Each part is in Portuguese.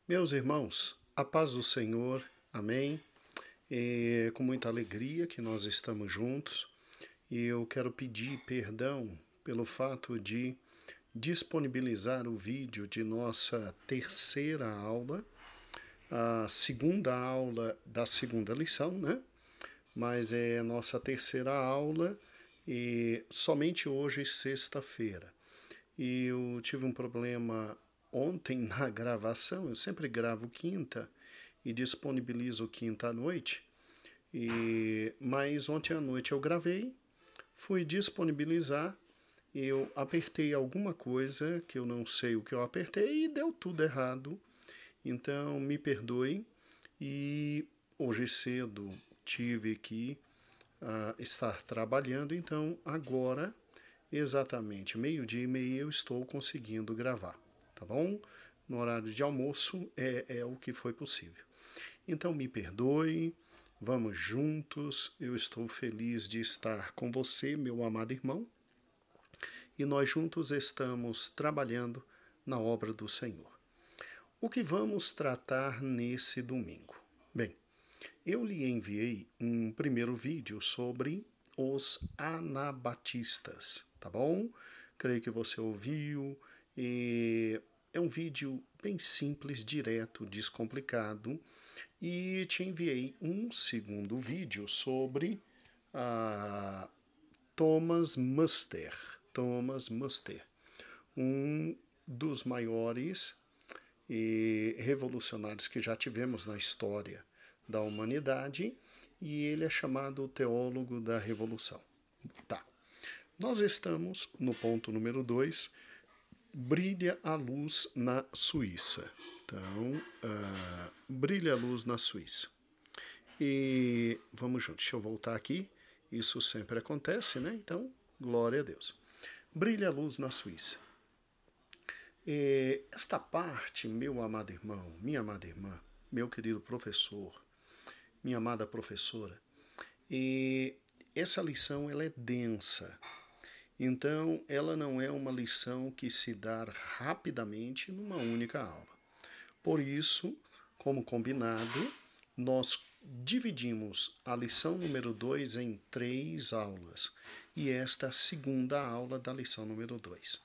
Meus irmãos, a paz do Senhor, amém. É com muita alegria que nós estamos juntos e eu quero pedir perdão pelo fato de disponibilizar o vídeo de nossa terceira aula, a segunda aula da segunda lição, né? Mas é a nossa terceira aula e somente hoje, sexta-feira. E eu tive um problema ontem na gravação. Eu sempre gravo quinta e disponibilizo quinta à noite. Mas ontem à noite eu gravei, fui disponibilizar, eu apertei alguma coisa que eu não sei o que eu apertei e deu tudo errado. Então me perdoe. E hoje cedo tive que estar trabalhando, então agora exatamente meio-dia e meia eu estou conseguindo gravar, tá bom? No horário de almoço é o que foi possível. Então me perdoe, vamos juntos, eu estou feliz de estar com você, meu amado irmão, e nós juntos estamos trabalhando na obra do Senhor. O que vamos tratar nesse domingo? Bem, eu lhe enviei um primeiro vídeo sobre os anabatistas, tá bom? Creio que você ouviu. É um vídeo bem simples, direto, descomplicado. E te enviei um segundo vídeo sobre Thomas Muster. Thomas Muster, um dos maiores revolucionários que já tivemos na história da humanidade, e ele é chamado teólogo da revolução. Tá. Nós estamos no ponto número 2, brilha a luz na Suíça. Então, brilha a luz na Suíça. E vamos juntos, deixa eu voltar aqui. Isso sempre acontece, né? Então, glória a Deus. Brilha a luz na Suíça. Esta parte, meu amado irmão, minha amada irmã, meu querido professor, minha amada professora, essa lição ela é densa. Então, ela não é uma lição que se dá rapidamente numa única aula. Por isso, como combinado, nós dividimos a lição número 2 em 3 aulas. E esta é a segunda aula da lição número 2.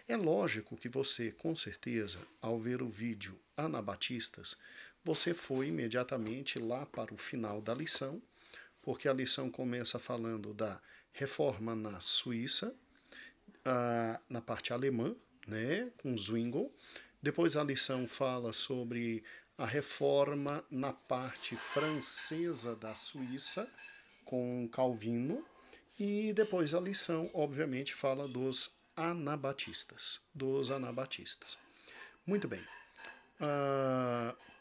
É lógico que você, com certeza, ao ver o vídeo Anabatistas, você foi imediatamente lá para o final da lição, porque a lição começa falando da reforma na Suíça, na parte alemã, né, com Zwingli. Depois a lição fala sobre a reforma na parte francesa da Suíça, com Calvino. E depois a lição, obviamente, fala dos anabatistas. Muito bem.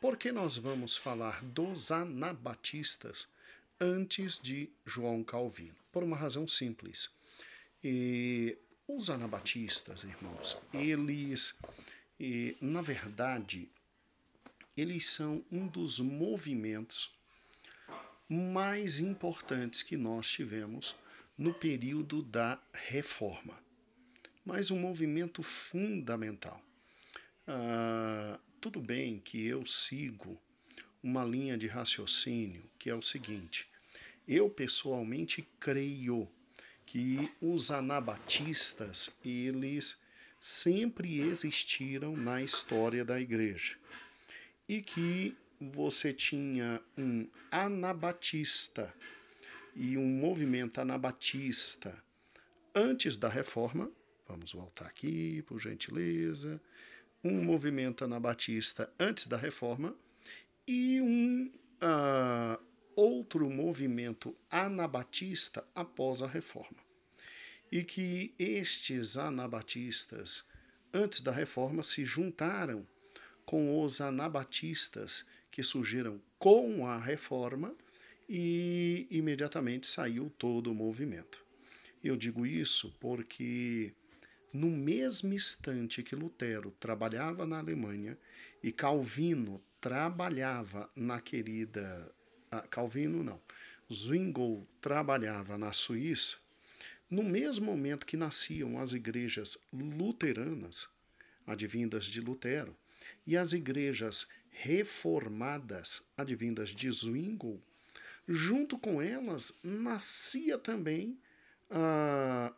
Por que nós vamos falar dos anabatistas antes de João Calvino? Por uma razão simples. Os anabatistas, irmãos, eles, na verdade, eles são um dos movimentos mais importantes que nós tivemos no período da Reforma. Mas um movimento fundamental. Tudo bem que eu sigo uma linha de raciocínio que é o seguinte: eu pessoalmente creio que os anabatistas, eles sempre existiram na história da igreja. E que você tinha um anabatista e um movimento anabatista antes da reforma. Vamos voltar aqui, por gentileza. Um movimento anabatista antes da reforma e um outro movimento anabatista após a reforma. E que estes anabatistas antes da reforma se juntaram com os anabatistas que surgiram com a reforma e imediatamente saiu todo o movimento. Eu digo isso porque no mesmo instante que Lutero trabalhava na Alemanha e Calvino trabalhava na querida... Calvino não, Zwingli trabalhava na Suíça, no mesmo momento que nasciam as igrejas luteranas, advindas de Lutero, e as igrejas reformadas, advindas de Zwingli, junto com elas nascia também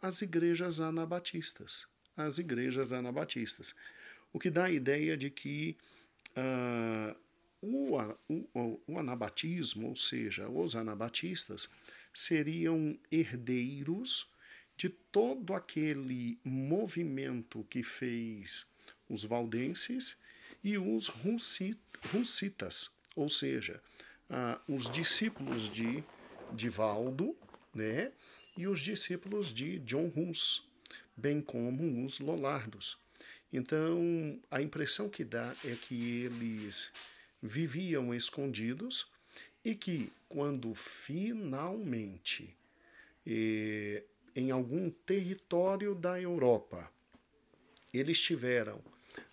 as igrejas anabatistas. As igrejas anabatistas. O que dá a ideia de que o anabatismo, ou seja, os anabatistas, seriam herdeiros de todo aquele movimento que fez os valdenses e os russitas, ou seja, os discípulos de Valdo, né, e os discípulos de John Hus, bem como os Lollardos. Então, a impressão que dá é que eles viviam escondidos e que, quando finalmente, em algum território da Europa, eles tiveram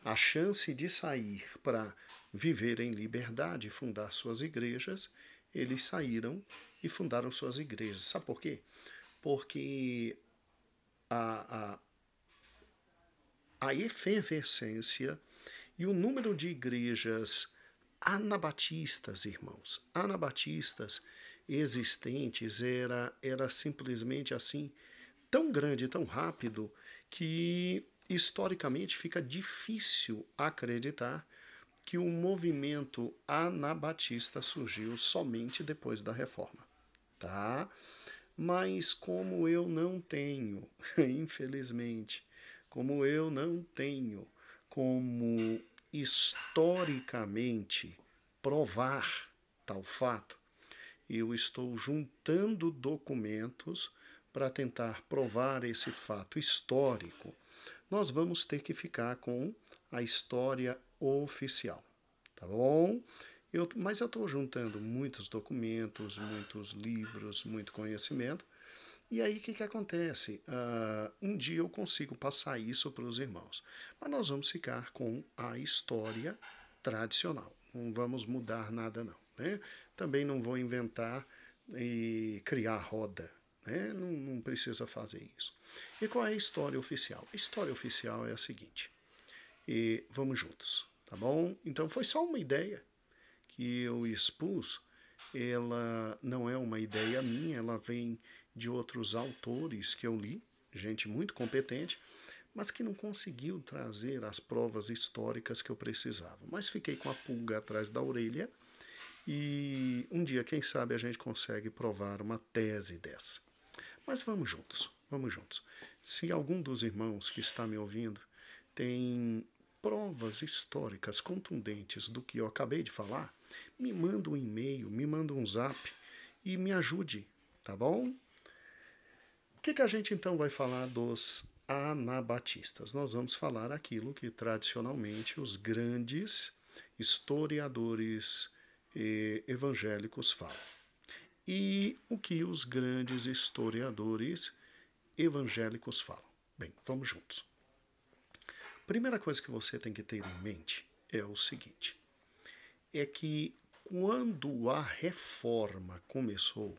a chance de sair para viver em liberdade e fundar suas igrejas, eles saíram e fundaram suas igrejas. Sabe por quê? Porque a efervescência e o número de igrejas anabatistas, irmãos, anabatistas existentes era simplesmente assim, tão grande, tão rápido, que historicamente fica difícil acreditar que o movimento anabatista surgiu somente depois da Reforma, tá? Mas como eu não tenho, infelizmente, como eu não tenho como historicamente provar tal fato, eu estou juntando documentos para tentar provar esse fato histórico. Nós vamos ter que ficar com a história oficial, tá bom? Mas eu estou juntando muitos documentos, muitos livros, muito conhecimento. E aí o que acontece? Um dia eu consigo passar isso para os irmãos. Mas nós vamos ficar com a história tradicional. Não vamos mudar nada não. Né? Também não vou inventar e criar roda. Né? Não precisa fazer isso. E qual é a história oficial? A história oficial é a seguinte. Vamos juntos, tá bom? Então foi só uma ideia que eu expus. Ela não é uma ideia minha, ela vem de outros autores que eu li, gente muito competente, mas que não conseguiu trazer as provas históricas que eu precisava. Mas fiquei com a pulga atrás da orelha e um dia, quem sabe, a gente consegue provar uma tese dessa. Mas vamos juntos, vamos juntos. Se algum dos irmãos que está me ouvindo tem provas históricas contundentes do que eu acabei de falar, me manda um e-mail, me manda um zap e me ajude, tá bom? O que a gente então vai falar dos anabatistas? Nós vamos falar aquilo que tradicionalmente os grandes historiadores evangélicos falam. E o que os grandes historiadores evangélicos falam. Bem, vamos juntos. Primeira coisa que você tem que ter em mente é o seguinte, é que quando a reforma começou,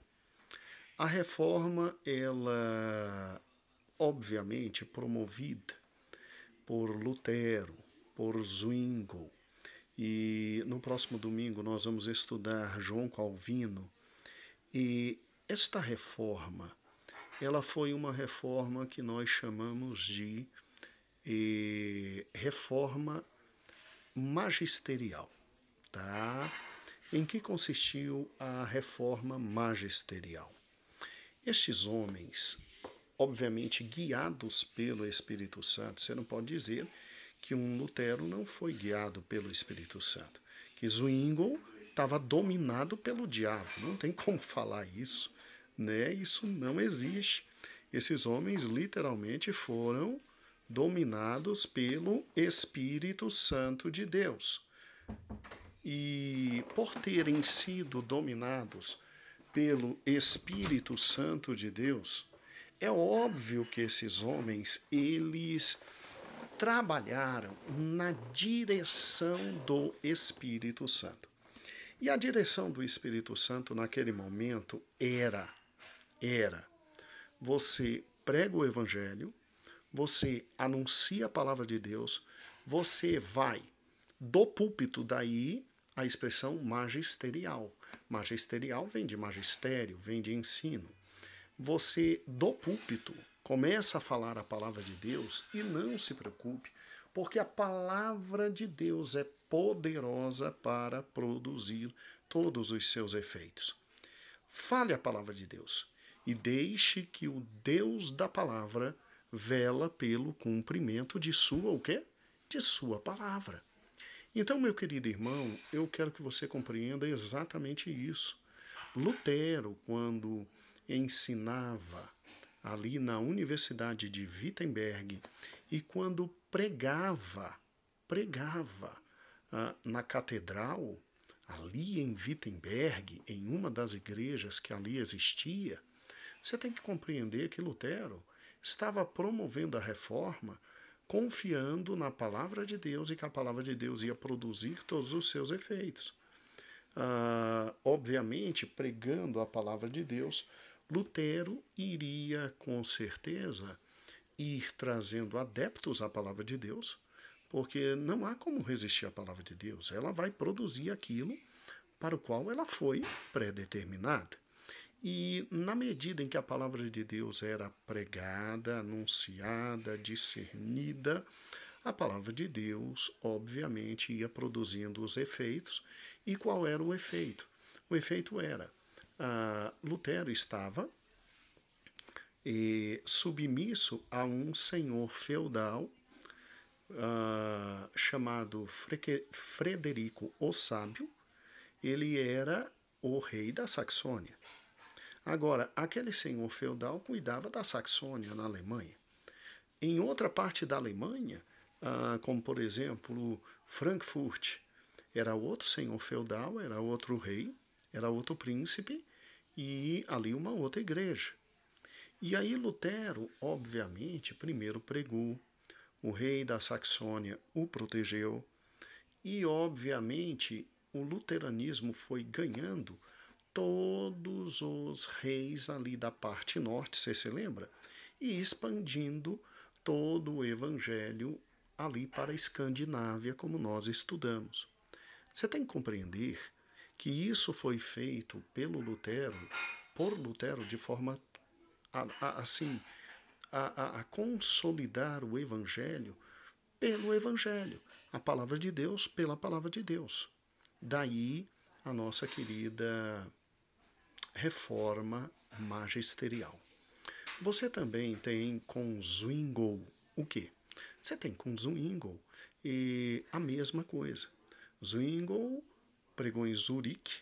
a reforma, ela, obviamente, promovida por Lutero, por Zwingli, e no próximo domingo nós vamos estudar João Calvino, e esta reforma, ela foi uma reforma que nós chamamos de reforma magisterial, tá? Em que consistiu a reforma magisterial? Estes homens, obviamente guiados pelo Espírito Santo, você não pode dizer que um Lutero não foi guiado pelo Espírito Santo, que Zwingli estava dominado pelo diabo, não tem como falar isso, né? Isso não existe. Esses homens literalmente foram dominados pelo Espírito Santo de Deus. E por terem sido dominados pelo Espírito Santo de Deus, é óbvio que esses homens, eles trabalharam na direção do Espírito Santo. E a direção do Espírito Santo naquele momento era você prega o Evangelho, você anuncia a palavra de Deus, você vai do púlpito, daí a expressão magisterial. Magisterial vem de magistério, vem de ensino. Você, do púlpito, começa a falar a palavra de Deus e não se preocupe, porque a palavra de Deus é poderosa para produzir todos os seus efeitos. Fale a palavra de Deus e deixe que o Deus da palavra vela pelo cumprimento de sua o quê? De sua palavra. Então, meu querido irmão, eu quero que você compreenda exatamente isso. Lutero, quando ensinava ali na Universidade de Wittenberg e quando pregava na catedral, ali em Wittenberg, em uma das igrejas que ali existia, você tem que compreender que Lutero estava promovendo a reforma, confiando na palavra de Deus e que a palavra de Deus ia produzir todos os seus efeitos. Obviamente, pregando a palavra de Deus, Lutero iria com certeza ir trazendo adeptos à palavra de Deus, porque não há como resistir à palavra de Deus. Ela vai produzir aquilo para o qual ela foi predeterminada. E na medida em que a palavra de Deus era pregada, anunciada, discernida, a palavra de Deus, obviamente, ia produzindo os efeitos. E qual era o efeito? O efeito era, Lutero estava submisso a um senhor feudal chamado Frederico o Sábio. Ele era o rei da Saxônia. Agora, aquele senhor feudal cuidava da Saxônia, na Alemanha. Em outra parte da Alemanha, como por exemplo Frankfurt, era outro senhor feudal, era outro rei, era outro príncipe e ali uma outra igreja. E aí Lutero, obviamente, primeiro pregou, o rei da Saxônia o protegeu e, obviamente, o luteranismo foi ganhando todos os reis ali da parte norte, você se lembra? E expandindo todo o evangelho ali para a Escandinávia, como nós estudamos. Você tem que compreender que isso foi feito pelo Lutero, por Lutero, de forma a consolidar o evangelho pelo evangelho, a palavra de Deus pela palavra de Deus. Daí a nossa querida reforma magisterial. Você também tem com Zwingli o quê? Você tem com Zwingli a mesma coisa. Zwingli pregou em Zurique,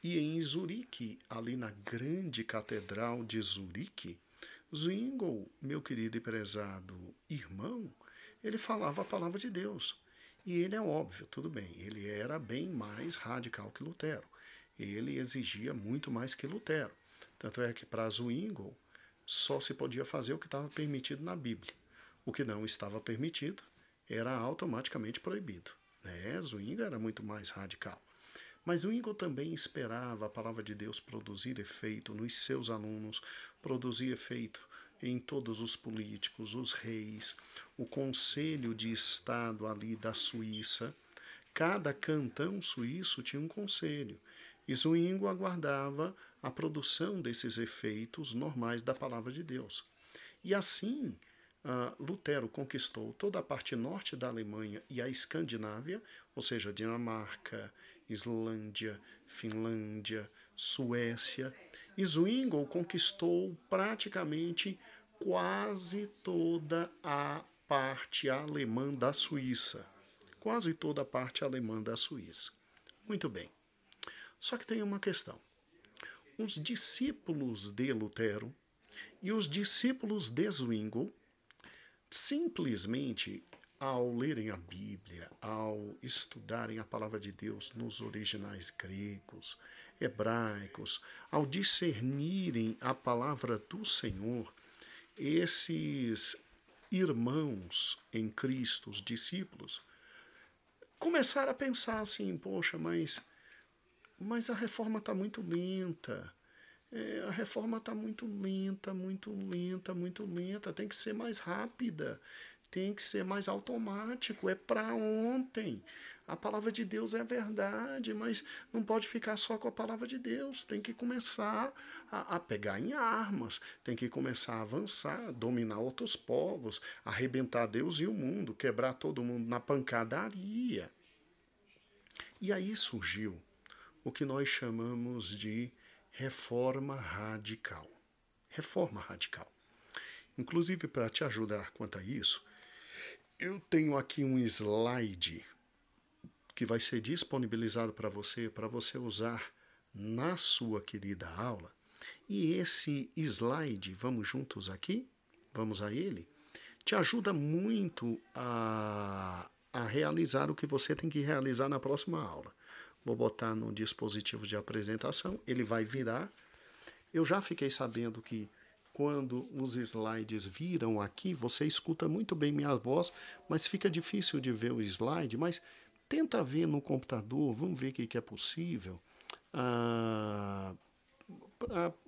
e em Zurique, ali na grande catedral de Zurique, Zwingli, meu querido e prezado irmão, ele falava a palavra de Deus. E ele é óbvio, tudo bem, ele era bem mais radical que Lutero. Ele exigia muito mais que Lutero. Tanto é que para Zwingli só se podia fazer o que estava permitido na Bíblia. O que não estava permitido era automaticamente proibido. Zwingli era muito mais radical. Mas Zwingli também esperava a palavra de Deus produzir efeito nos seus alunos, produzir efeito em todos os políticos, os reis, o Conselho de Estado ali da Suíça. Cada cantão suíço tinha um conselho. E Zwingli aguardava a produção desses efeitos normais da palavra de Deus. E assim, Lutero conquistou toda a parte norte da Alemanha e a Escandinávia, ou seja, Dinamarca, Islândia, Finlândia, Suécia. E Zwingli conquistou praticamente quase toda a parte alemã da Suíça. Quase toda a parte alemã da Suíça. Muito bem. Só que tem uma questão. Os discípulos de Lutero e os discípulos de Zwingli simplesmente, ao lerem a Bíblia, ao estudarem a palavra de Deus nos originais gregos, hebraicos, ao discernirem a palavra do Senhor, esses irmãos em Cristo, os discípulos, começaram a pensar assim, poxa, mas a reforma está muito lenta. A reforma está muito lenta, tem que ser mais rápida, tem que ser mais automático, é para ontem. A palavra de Deus é verdade, mas não pode ficar só com a palavra de Deus. Tem que começar a pegar em armas, tem que começar a avançar, dominar outros povos, arrebentar Deus e o mundo, quebrar todo mundo na pancadaria. E aí surgiu o que nós chamamos de reforma radical. Reforma radical. Inclusive, para te ajudar quanto a isso, eu tenho aqui um slide que vai ser disponibilizado para você usar na sua querida aula. E esse slide, vamos juntos aqui? Vamos a ele? Te ajuda muito a realizar o que você tem que realizar na próxima aula. Vou botar no dispositivo de apresentação, ele vai virar. Eu já fiquei sabendo que quando os slides viram aqui, você escuta muito bem minha voz, mas fica difícil de ver o slide, mas tenta ver no computador, vamos ver o que é possível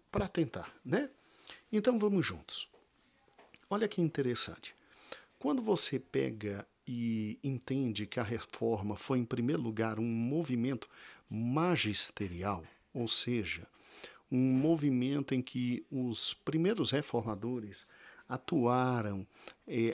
para tentar, né? Então vamos juntos. Olha que interessante. Quando você pega e entende que a reforma foi, em primeiro lugar, um movimento magisterial, ou seja, um movimento em que os primeiros reformadores atuaram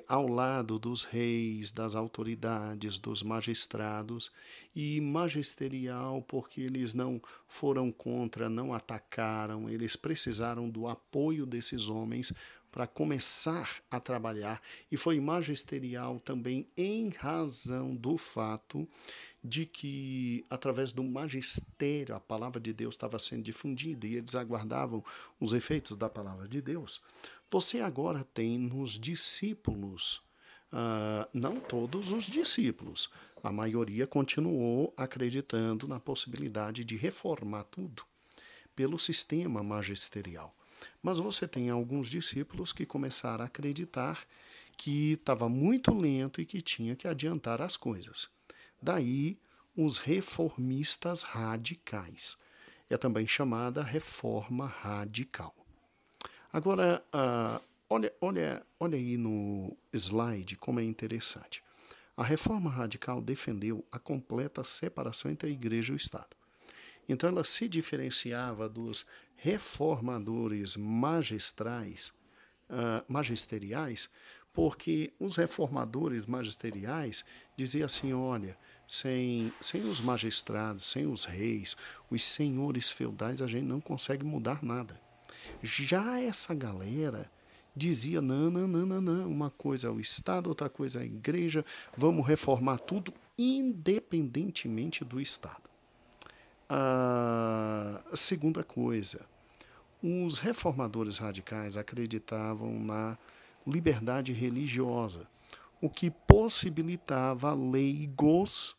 ao lado dos reis, das autoridades, dos magistrados, e magisterial porque eles não foram contra, não atacaram, eles precisaram do apoio desses homens para começar a trabalhar, e foi magisterial também em razão do fato de que, através do magistério, a palavra de Deus estava sendo difundida e eles aguardavam os efeitos da palavra de Deus. Você agora tem nos discípulos, não todos os discípulos, a maioria continuou acreditando na possibilidade de reformar tudo pelo sistema magisterial. Mas você tem alguns discípulos que começaram a acreditar que estava muito lento e que tinha que adiantar as coisas. Daí, os reformistas radicais. É também chamada reforma radical. Agora, olha aí no slide como é interessante. A reforma radical defendeu a completa separação entre a igreja e o Estado. Então, ela se diferenciava dos reformadores magisteriais, porque os reformadores magisteriais diziam assim, olha, sem os magistrados, sem os reis, os senhores feudais, a gente não consegue mudar nada. Já essa galera dizia, não, uma coisa é o Estado, outra coisa é a igreja, vamos reformar tudo independentemente do Estado. A segunda coisa, os reformadores radicais acreditavam na liberdade religiosa, o que possibilitava leigos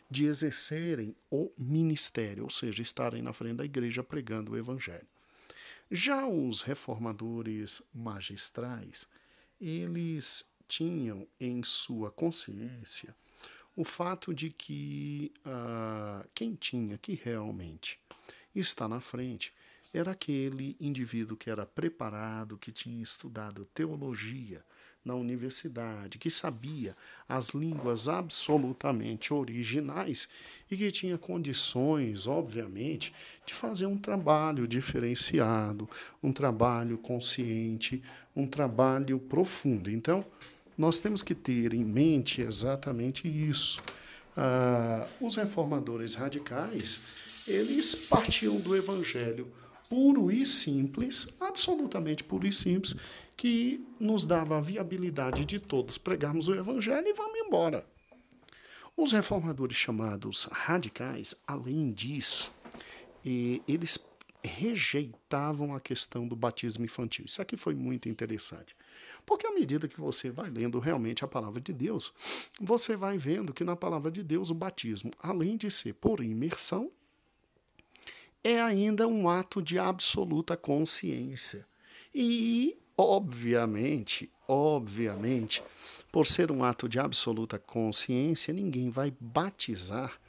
de exercerem o ministério, ou seja, estarem na frente da igreja pregando o evangelho. Já os reformadores magistrais, eles tinham em sua consciência o fato de que quem tinha que realmente estar na frente era aquele indivíduo que era preparado, que tinha estudado teologia na universidade, que sabia as línguas absolutamente originais e que tinha condições, obviamente, de fazer um trabalho diferenciado, um trabalho consciente, um trabalho profundo. Então, nós temos que ter em mente exatamente isso. Os reformadores radicais, eles partiam do evangelho puro e simples, absolutamente puro e simples, que nos dava a viabilidade de todos pregarmos o evangelho e vamos embora. Os reformadores chamados radicais, além disso, eles rejeitavam a questão do batismo infantil. Isso aqui foi muito interessante. Porque à medida que você vai lendo realmente a palavra de Deus, você vai vendo que na palavra de Deus o batismo, além de ser por imersão, é ainda um ato de absoluta consciência. E, obviamente, por ser um ato de absoluta consciência, ninguém vai batizar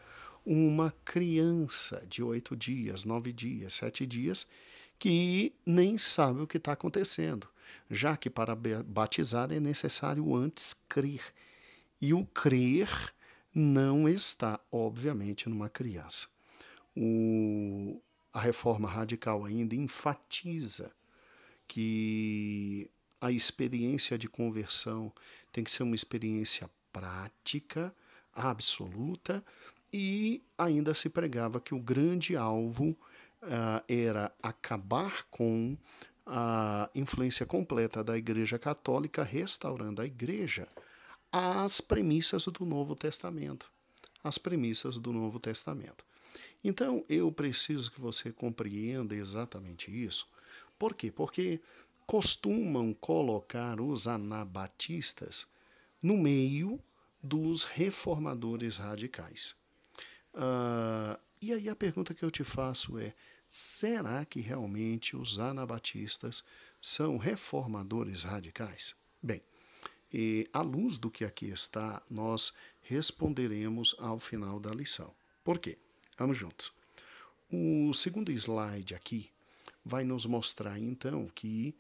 uma criança de 8 dias, 9 dias, 7 dias, que nem sabe o que está acontecendo. já que para batizar é necessário antes crer. E o crer não está, obviamente, numa criança. A reforma radical ainda enfatiza que a experiência de conversão tem que ser uma experiência prática, absoluta, e ainda se pregava que o grande alvo era acabar com a influência completa da Igreja Católica, restaurando a Igreja às premissas do Novo Testamento. As premissas do Novo Testamento. Então, eu preciso que você compreenda exatamente isso. Por quê? Porque costumam colocar os anabatistas no meio dos reformadores radicais. E aí a pergunta que eu te faço é, será que realmente os anabatistas são reformadores radicais? Bem, à luz do que aqui está, nós responderemos ao final da lição. Por quê? Vamos juntos. O segundo slide aqui vai nos mostrar, então, que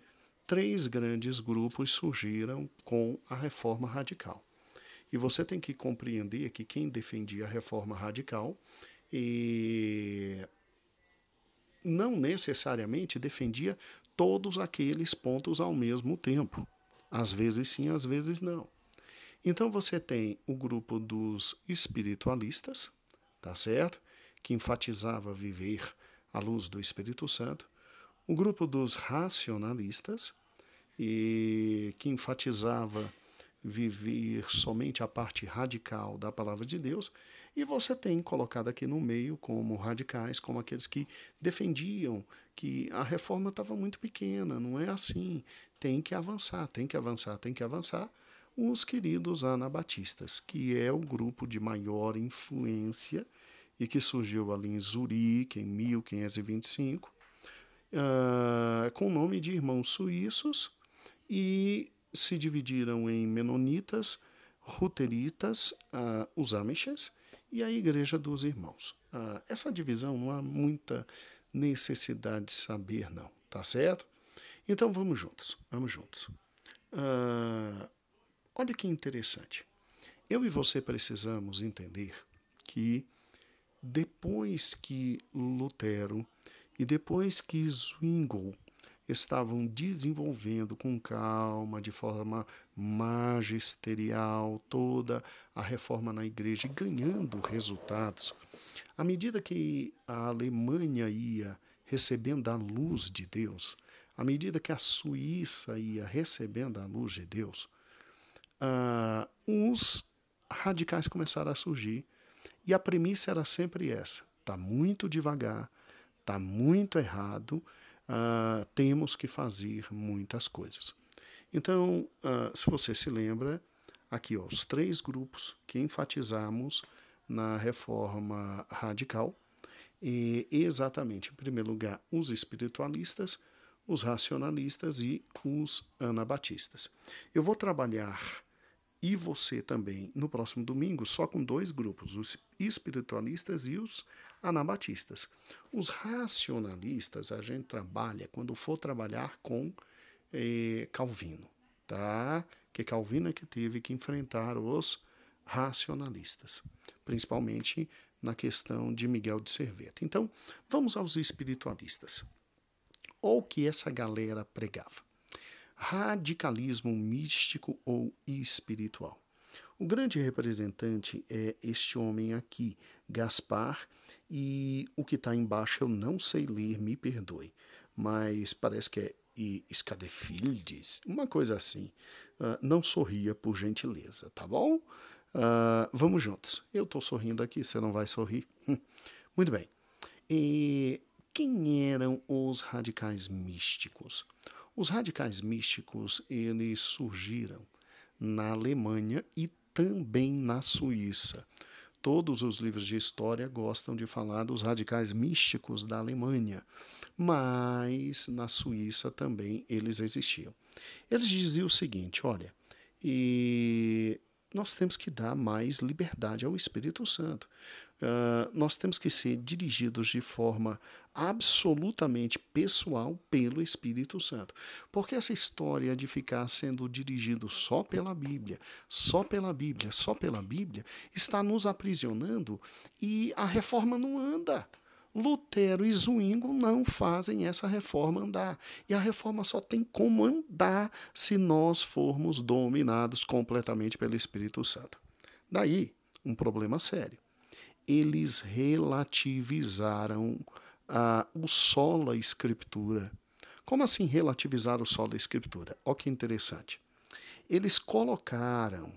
3 grandes grupos surgiram com a reforma radical. E você tem que compreender que quem defendia a reforma radical não necessariamente defendia todos aqueles pontos ao mesmo tempo. Às vezes sim, às vezes não. Então você tem o grupo dos espiritualistas, tá certo? Que enfatizava viver à luz do Espírito Santo. O grupo dos racionalistas, que enfatizava viver somente a parte radical da palavra de Deus, e você tem colocado aqui no meio como radicais, como aqueles que defendiam que a reforma estava muito pequena, não é assim, tem que avançar, tem que avançar, tem que avançar, os queridos anabatistas, que é o grupo de maior influência e que surgiu ali em Zurique, em 1525, com o nome de irmãos suíços, e se dividiram em menonitas, luteritas, os amishes e a Igreja dos Irmãos. Essa divisão não há muita necessidade de saber, não, tá certo? Então vamos juntos, vamos juntos. Olha que interessante. Eu e você precisamos entender que depois que Lutero e depois que Zwingli estavam desenvolvendo com calma, de forma magisterial, toda a reforma na igreja e ganhando resultados, à medida que a Alemanha ia recebendo a luz de Deus, à medida que a Suíça ia recebendo a luz de Deus, os radicais começaram a surgir. E a premissa era sempre essa: está muito devagar, está muito errado, temos que fazer muitas coisas. Então, se você se lembra, aqui ó, os 3 grupos que enfatizamos na reforma radical, exatamente, em primeiro lugar, os espiritualistas, os racionalistas e os anabatistas. Eu vou trabalhar, e você também, no próximo domingo, só com 2 grupos, os espiritualistas e os anabatistas. Os racionalistas a gente trabalha quando for trabalhar com Calvino, tá? Que Calvino é que teve que enfrentar os racionalistas, principalmente na questão de Miguel de Cerveta. Então, vamos aos espiritualistas. Olha o que essa galera pregava: radicalismo místico ou espiritual. O grande representante é este homem aqui, Gaspar, e o que está embaixo eu não sei ler, me perdoe, mas parece que é Scadefildes, uma coisa assim. Não sorria, por gentileza, tá bom? Vamos juntos. Eu estou sorrindo aqui, você não vai sorrir? Muito bem. Quem eram os radicais místicos? Os radicais místicos, eles surgiram na Alemanha e também na Suíça. Todos os livros de história gostam de falar dos radicais místicos da Alemanha, mas na Suíça também eles existiam. Eles diziam o seguinte: olha, nós temos que dar mais liberdade ao Espírito Santo. Nós temos que ser dirigidos de forma absolutamente pessoal pelo Espírito Santo. Porque essa história de ficar sendo dirigido só pela Bíblia, só pela Bíblia, só pela Bíblia, está nos aprisionando e a reforma não anda. Lutero e Zwinglio não fazem essa reforma andar. E a reforma só tem como andar se nós formos dominados completamente pelo Espírito Santo. Daí, um problema sério. Eles relativizaram o sola escritura. Como assim relativizar o sola escritura? Olha que interessante. Eles colocaram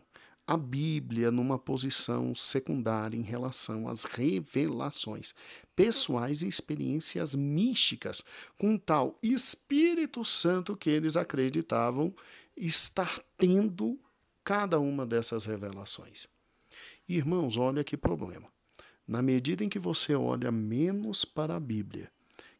a Bíblia numa posição secundária em relação às revelações pessoais e experiências místicas com o tal Espírito Santo que eles acreditavam estar tendo cada uma dessas revelações. Irmãos, olha que problema. Na medida em que você olha menos para a Bíblia,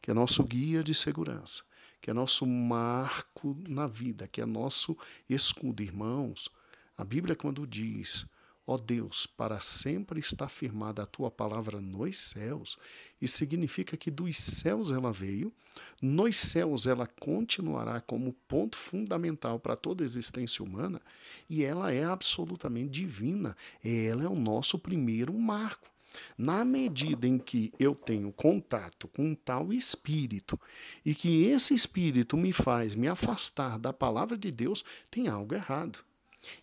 que é nosso guia de segurança, que é nosso marco na vida, que é nosso escudo, irmãos, a Bíblia quando diz, ó Deus, para sempre está firmada a tua palavra nos céus, isso significa que dos céus ela veio, nos céus ela continuará como ponto fundamental para toda a existência humana e ela é absolutamente divina, ela é o nosso primeiro marco. Na medida em que eu tenho contato com um tal espírito e que esse espírito me faz me afastar da palavra de Deus, tem algo errado.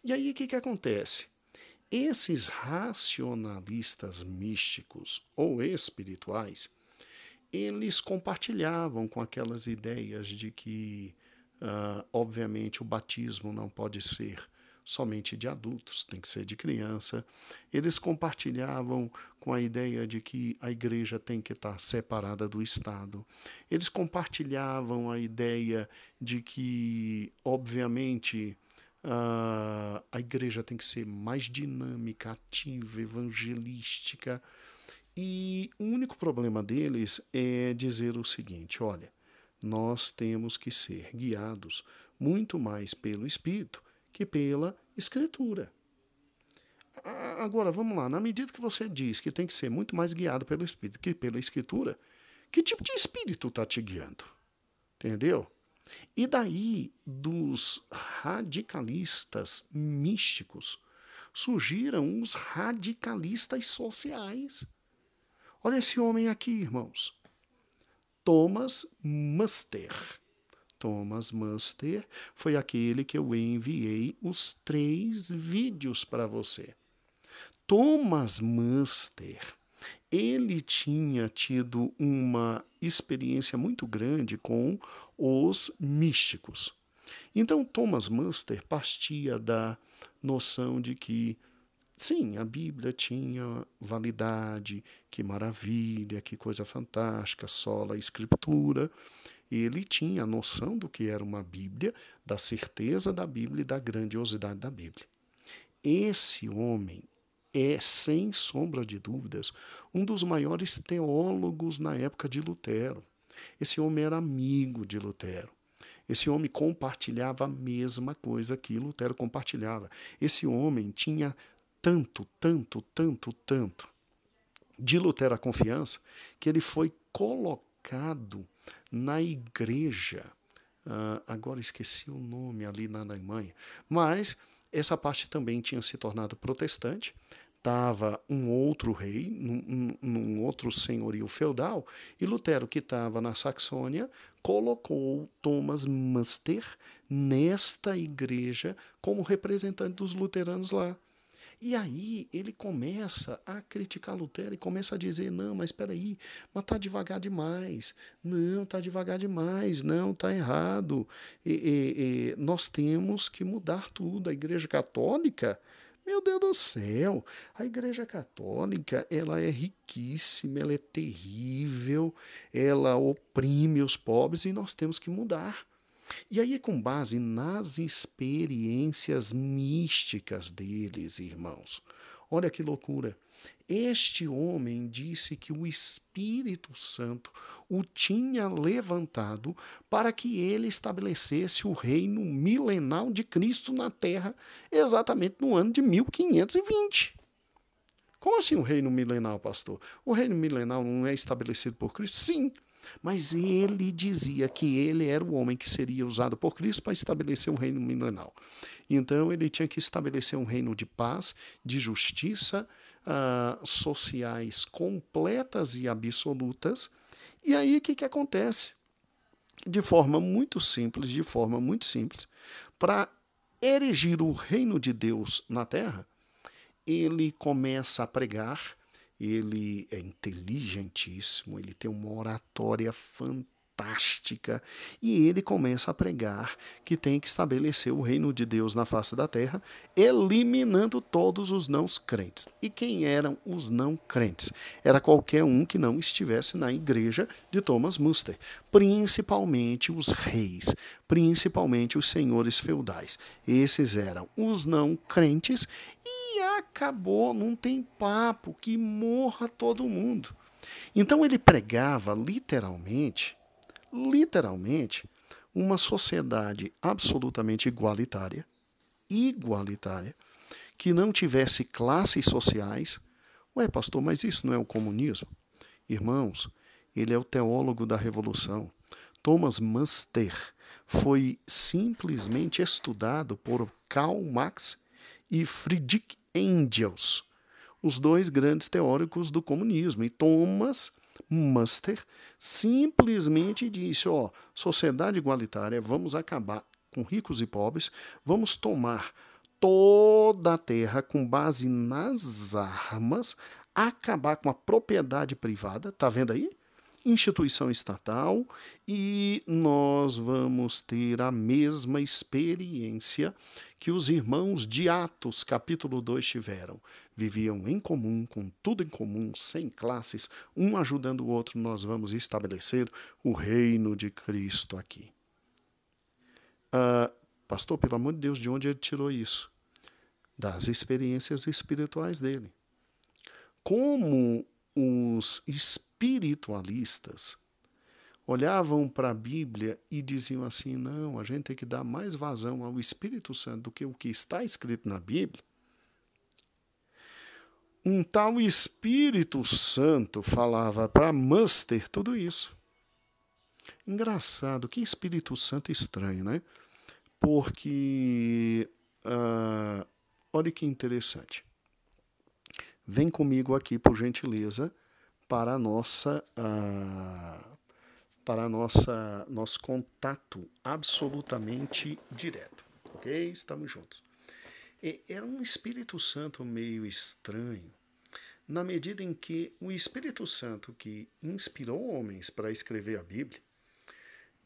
E aí o que acontece? Esses racionalistas místicos ou espirituais, eles compartilhavam com aquelas ideias de que, obviamente, o batismo não pode ser somente de adultos, tem que ser de criança. Eles compartilhavam com a ideia de que a igreja tem que estar separada do Estado. Eles compartilhavam a ideia de que, obviamente, a igreja tem que ser mais dinâmica, ativa, evangelística. E o único problema deles é dizer o seguinte, olha, nós temos que ser guiados muito mais pelo Espírito que pela Escritura. Agora, vamos lá, na medida que você diz que tem que ser muito mais guiado pelo Espírito que pela Escritura, que tipo de Espírito está te guiando? Entendeu? E daí, dos radicalistas místicos, surgiram os radicalistas sociais. Olha esse homem aqui, irmãos. Thomas Muster. Thomas Muster foi aquele que eu enviei os 3 vídeos para você. Thomas Muster, ele tinha tido uma experiência muito grande com os místicos. Então, Thomas Muster partia da noção de que, sim, a Bíblia tinha validade, que maravilha, que coisa fantástica, sola escritura. Ele tinha a noção do que era uma Bíblia, da certeza da Bíblia e da grandiosidade da Bíblia. Esse homem é, sem sombra de dúvidas, um dos maiores teólogos na época de Lutero. Esse homem era amigo de Lutero. Esse homem compartilhava a mesma coisa que Lutero compartilhava. Esse homem tinha tanto de Lutero a confiança que ele foi colocado na igreja. Agora esqueci o nome ali na Alemanha. Mas essa parte também tinha se tornado protestante. Estava um outro rei, num outro senhorio feudal, e Lutero, que estava na Saxônia, colocou Thomas Muster nesta igreja como representante dos luteranos lá. E aí ele começa a criticar Lutero e começa a dizer, não, mas espera aí, mas está devagar demais, não, está devagar demais, não, está errado, nós temos que mudar tudo. A Igreja Católica, meu Deus do céu, a Igreja Católica, ela é riquíssima, ela é terrível, ela oprime os pobres e nós temos que mudar. E aí é com base nas experiências místicas deles, irmãos. Olha que loucura. Este homem disse que o Espírito Santo o tinha levantado para que ele estabelecesse o reino milenal de Cristo na Terra, exatamente no ano de 1520. Como assim o reino milenal, pastor? O reino milenal não é estabelecido por Cristo? Sim. Mas ele dizia que ele era o homem que seria usado por Cristo para estabelecer o reino milenal. Então ele tinha que estabelecer um reino de paz, de justiça, sociais completas e absolutas. E aí o que acontece? De forma muito simples, para erigir o reino de Deus na terra, ele começa a pregar. Ele é inteligentíssimo, ele tem uma oratória fantástica e ele começa a pregar que tem que estabelecer o reino de Deus na face da terra, eliminando todos os não crentes. E quem eram os não crentes? Era qualquer um que não estivesse na igreja de Thomas Muster, principalmente os reis, principalmente os senhores feudais. Esses eram os não crentes e acabou, não tem papo, que morra todo mundo. Então ele pregava literalmente, uma sociedade absolutamente igualitária, que não tivesse classes sociais. Ué, pastor, mas isso não é o comunismo? Irmãos, ele é o teólogo da Revolução. Thomas Muster foi simplesmente estudado por Karl Marx e Friedrich Engels, os dois grandes teóricos do comunismo. E Thomas Muster simplesmente disse, sociedade igualitária, vamos acabar com ricos e pobres, vamos tomar toda a terra com base nas armas, acabar com a propriedade privada, tá vendo aí? Instituição estatal, e nós vamos ter a mesma experiência que os irmãos de Atos, capítulo 2, tiveram. Viviam em comum, com tudo em comum, sem classes, um ajudando o outro. Nós vamos estabelecer o reino de Cristo aqui. Pastor, pelo amor de Deus, de onde ele tirou isso? Das experiências espirituais dele. Como os espiritualistas olhavam para a Bíblia e diziam assim, não, a gente tem que dar mais vazão ao Espírito Santo do que o que está escrito na Bíblia. Um tal Espírito Santo falava para Muster tudo isso. Engraçado, que Espírito Santo estranho, né? Porque, olha que interessante. Vem comigo aqui, por gentileza, para nosso contato absolutamente direto, ok? Estamos juntos. Era um Espírito Santo meio estranho, na medida em que o Espírito Santo que inspirou homens para escrever a Bíblia,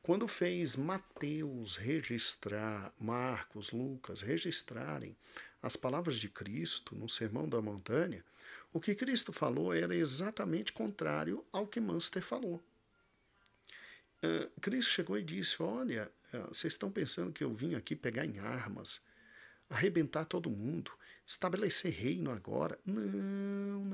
quando fez Mateus registrar, Marcos, Lucas registrarem as palavras de Cristo no Sermão da Montanha, o que Cristo falou era exatamente contrário ao que Muster falou. Cristo chegou e disse, olha, vocês estão pensando que eu vim aqui pegar em armas, arrebentar todo mundo, estabelecer reino agora? Não,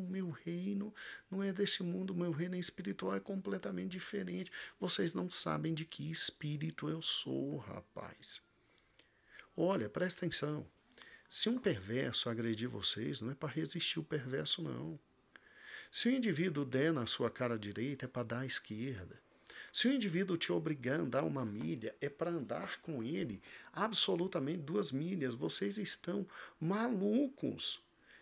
meu reino não é deste mundo, meu reino espiritual é completamente diferente. Vocês não sabem de que espírito eu sou, rapaz. Olha, presta atenção. Se um perverso agredir vocês, não é para resistir o perverso, não. Se o indivíduo der na sua cara direita, é para dar à esquerda. Se o indivíduo te obrigar a andar 1 milha, é para andar com ele absolutamente 2 milhas. Vocês estão malucos.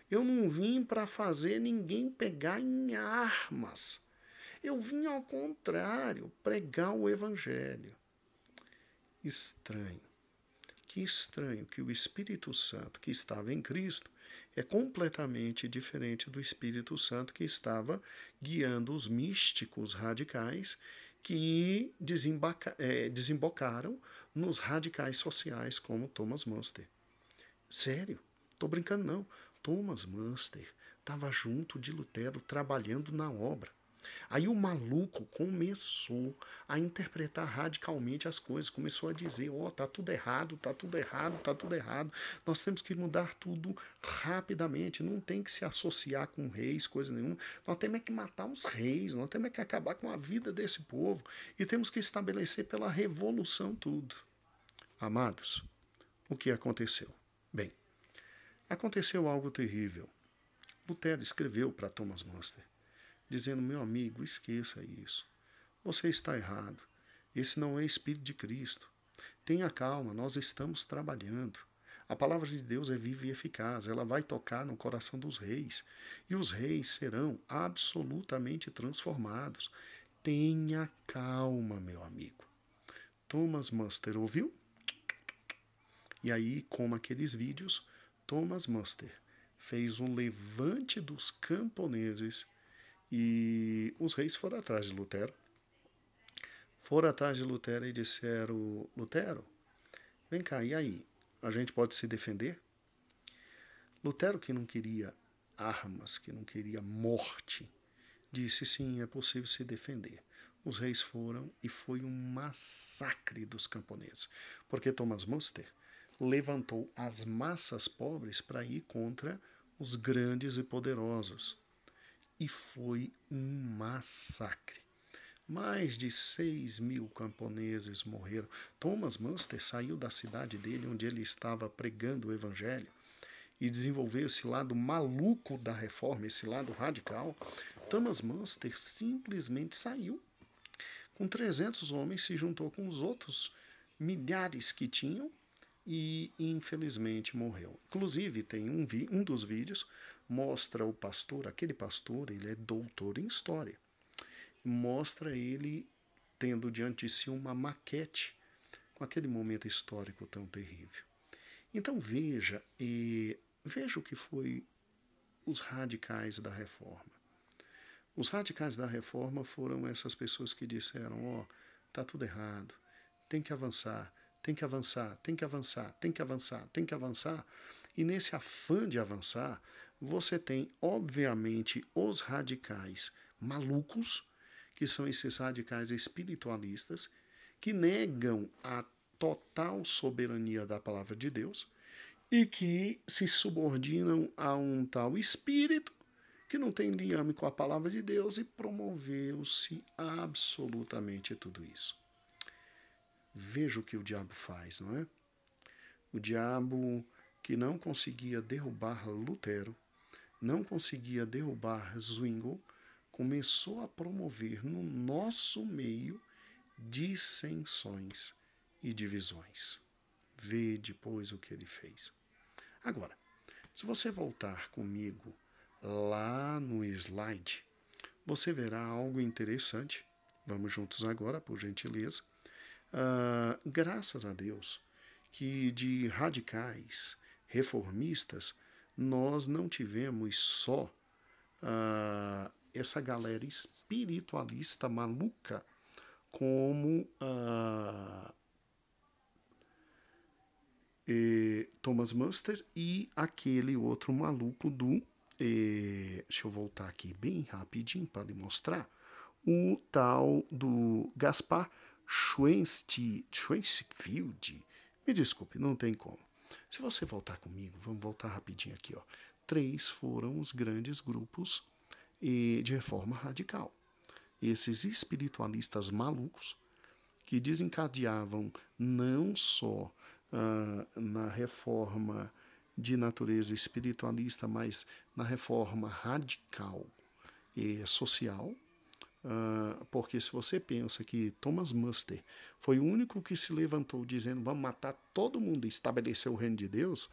Eu não vim para fazer ninguém pegar em armas. Eu vim, ao contrário, pregar o Evangelho. Estranho. Que estranho que o Espírito Santo que estava em Cristo é completamente diferente do Espírito Santo que estava guiando os místicos radicais que desembocaram nos radicais sociais como Thomas Muster. Sério, estou brincando não. Thomas Muster estava junto de Lutero trabalhando na obra. Aí o maluco começou a interpretar radicalmente as coisas, começou a dizer, ó, tá tudo errado, tá tudo errado, tá tudo errado. Nós temos que mudar tudo rapidamente, não tem que se associar com reis, coisa nenhuma. Nós temos que matar os reis, nós temos que acabar com a vida desse povo e temos que estabelecer pela revolução tudo. Amados, o que aconteceu? Bem, aconteceu algo terrível. Lutero escreveu para Thomas Manster, dizendo, meu amigo, esqueça isso. Você está errado. Esse não é Espírito de Cristo. Tenha calma, nós estamos trabalhando. A palavra de Deus é viva e eficaz. Ela vai tocar no coração dos reis. E os reis serão absolutamente transformados. Tenha calma, meu amigo. Thomas Manster ouviu? E aí, como aqueles vídeos, Thomas Manster fez um levante dos camponeses e os reis foram atrás de Lutero. Foram atrás de Lutero e disseram, Lutero, vem cá, e aí? A gente pode se defender? Lutero, que não queria armas, que não queria morte, disse, sim, é possível se defender. Os reis foram e foi um massacre dos camponeses, porque Thomas Manster levantou as massas pobres para ir contra os grandes e poderosos. E foi um massacre. Mais de 6.000 camponeses morreram. Thomas Manster saiu da cidade dele, onde ele estava pregando o evangelho, e desenvolveu esse lado maluco da reforma, esse lado radical. Thomas Manster simplesmente saiu. Com 300 homens, se juntou com os outros milhares que tinham e infelizmente morreu. Inclusive tem um dos vídeos mostra o pastor, aquele pastor, ele é doutor em história, mostra ele tendo diante de si uma maquete com aquele momento histórico tão terrível. Então veja o que foi os radicais da reforma. Os radicais da reforma foram essas pessoas que disseram, ó, tá tudo errado, tem que avançar, tem que avançar, tem que avançar, tem que avançar, tem que avançar. E nesse afã de avançar, você tem, obviamente, os radicais malucos, que são esses radicais espiritualistas, que negam a total soberania da palavra de Deus e que se subordinam a um tal espírito que não tem liame com a palavra de Deus e promoveu-se absolutamente tudo isso. Veja o que o diabo faz, não é? O diabo que não conseguia derrubar Lutero, não conseguia derrubar Zwingli, começou a promover no nosso meio dissensões e divisões. Vê depois o que ele fez. Agora, se você voltar comigo lá no slide, você verá algo interessante. Vamos juntos agora, por gentileza. Graças a Deus que de radicais, reformistas, nós não tivemos só essa galera espiritualista maluca como Thomas Manster e aquele outro maluco do... deixa eu voltar aqui bem rapidinho para lhe mostrar. O tal do Gaspar Schweinfeld. Me desculpe, não tem como. Se você voltar comigo, vamos voltar rapidinho aqui. Ó. 3 foram os grandes grupos de reforma radical. Esses espiritualistas malucos que desencadeavam não só na reforma de natureza espiritualista, mas na reforma radical e social, porque se você pensa que Thomas Manster foi o único que se levantou dizendo vamos matar todo mundo e estabelecer o reino de Deus,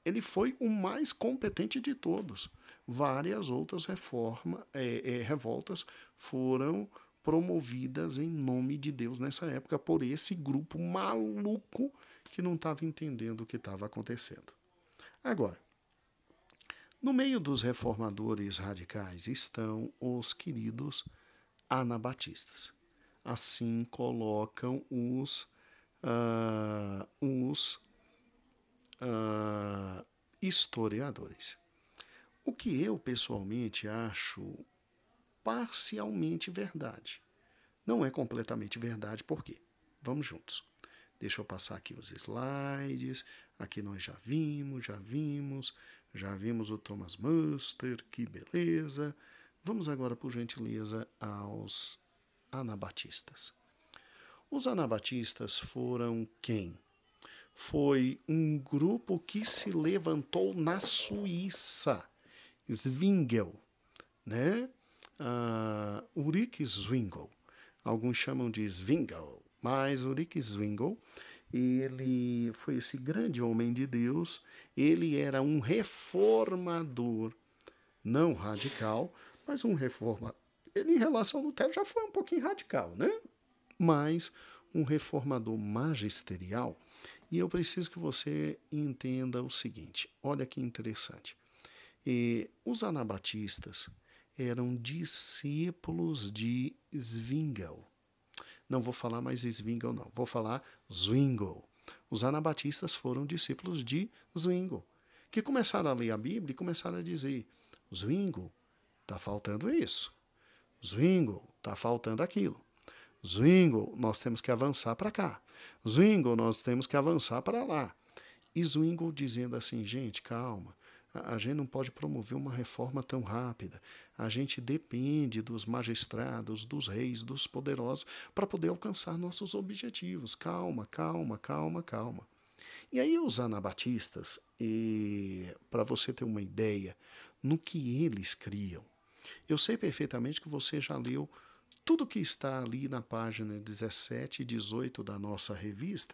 ele foi o mais competente de todos. Várias outras revoltas foram promovidas em nome de Deus nessa época por esse grupo maluco que não estava entendendo o que estava acontecendo. Agora, no meio dos reformadores radicais estão os queridos anabatistas. Assim colocam os historiadores. O que eu pessoalmente acho parcialmente verdade. Não é completamente verdade, por quê? Vamos juntos. Deixa eu passar aqui os slides. Aqui nós já vimos o Thomas Muster, que beleza. Vamos agora, por gentileza, aos anabatistas. Os anabatistas foram quem? Foi um grupo que se levantou na Suíça, Zwingli, né? Ulrich Zwingli. Alguns chamam de Zwingli, mas Ulrich Zwingli, ele foi esse grande homem de Deus. Ele era um reformador, não radical, mas um reformador. Ele, em relação ao Lutero, já foi um pouquinho radical, né? Mas um reformador magisterial. E eu preciso que você entenda o seguinte, olha que interessante. Os anabatistas eram discípulos de Zwingli. Não vou falar mais Zwingli, não. Vou falar Zwingli. Os anabatistas foram discípulos de Zwingli, que começaram a ler a Bíblia e começaram a dizer: Zwingli, está faltando isso. Zwingli, está faltando aquilo. Zwingli, nós temos que avançar para cá. Zwingli, nós temos que avançar para lá. E Zwingli dizendo assim: gente, calma. A gente não pode promover uma reforma tão rápida. A gente depende dos magistrados, dos reis, dos poderosos para poder alcançar nossos objetivos. Calma, calma, calma, calma. E aí os anabatistas, para você ter uma ideia no que eles criam, eu sei perfeitamente que você já leu tudo que está ali na página 17 e 18 da nossa revista,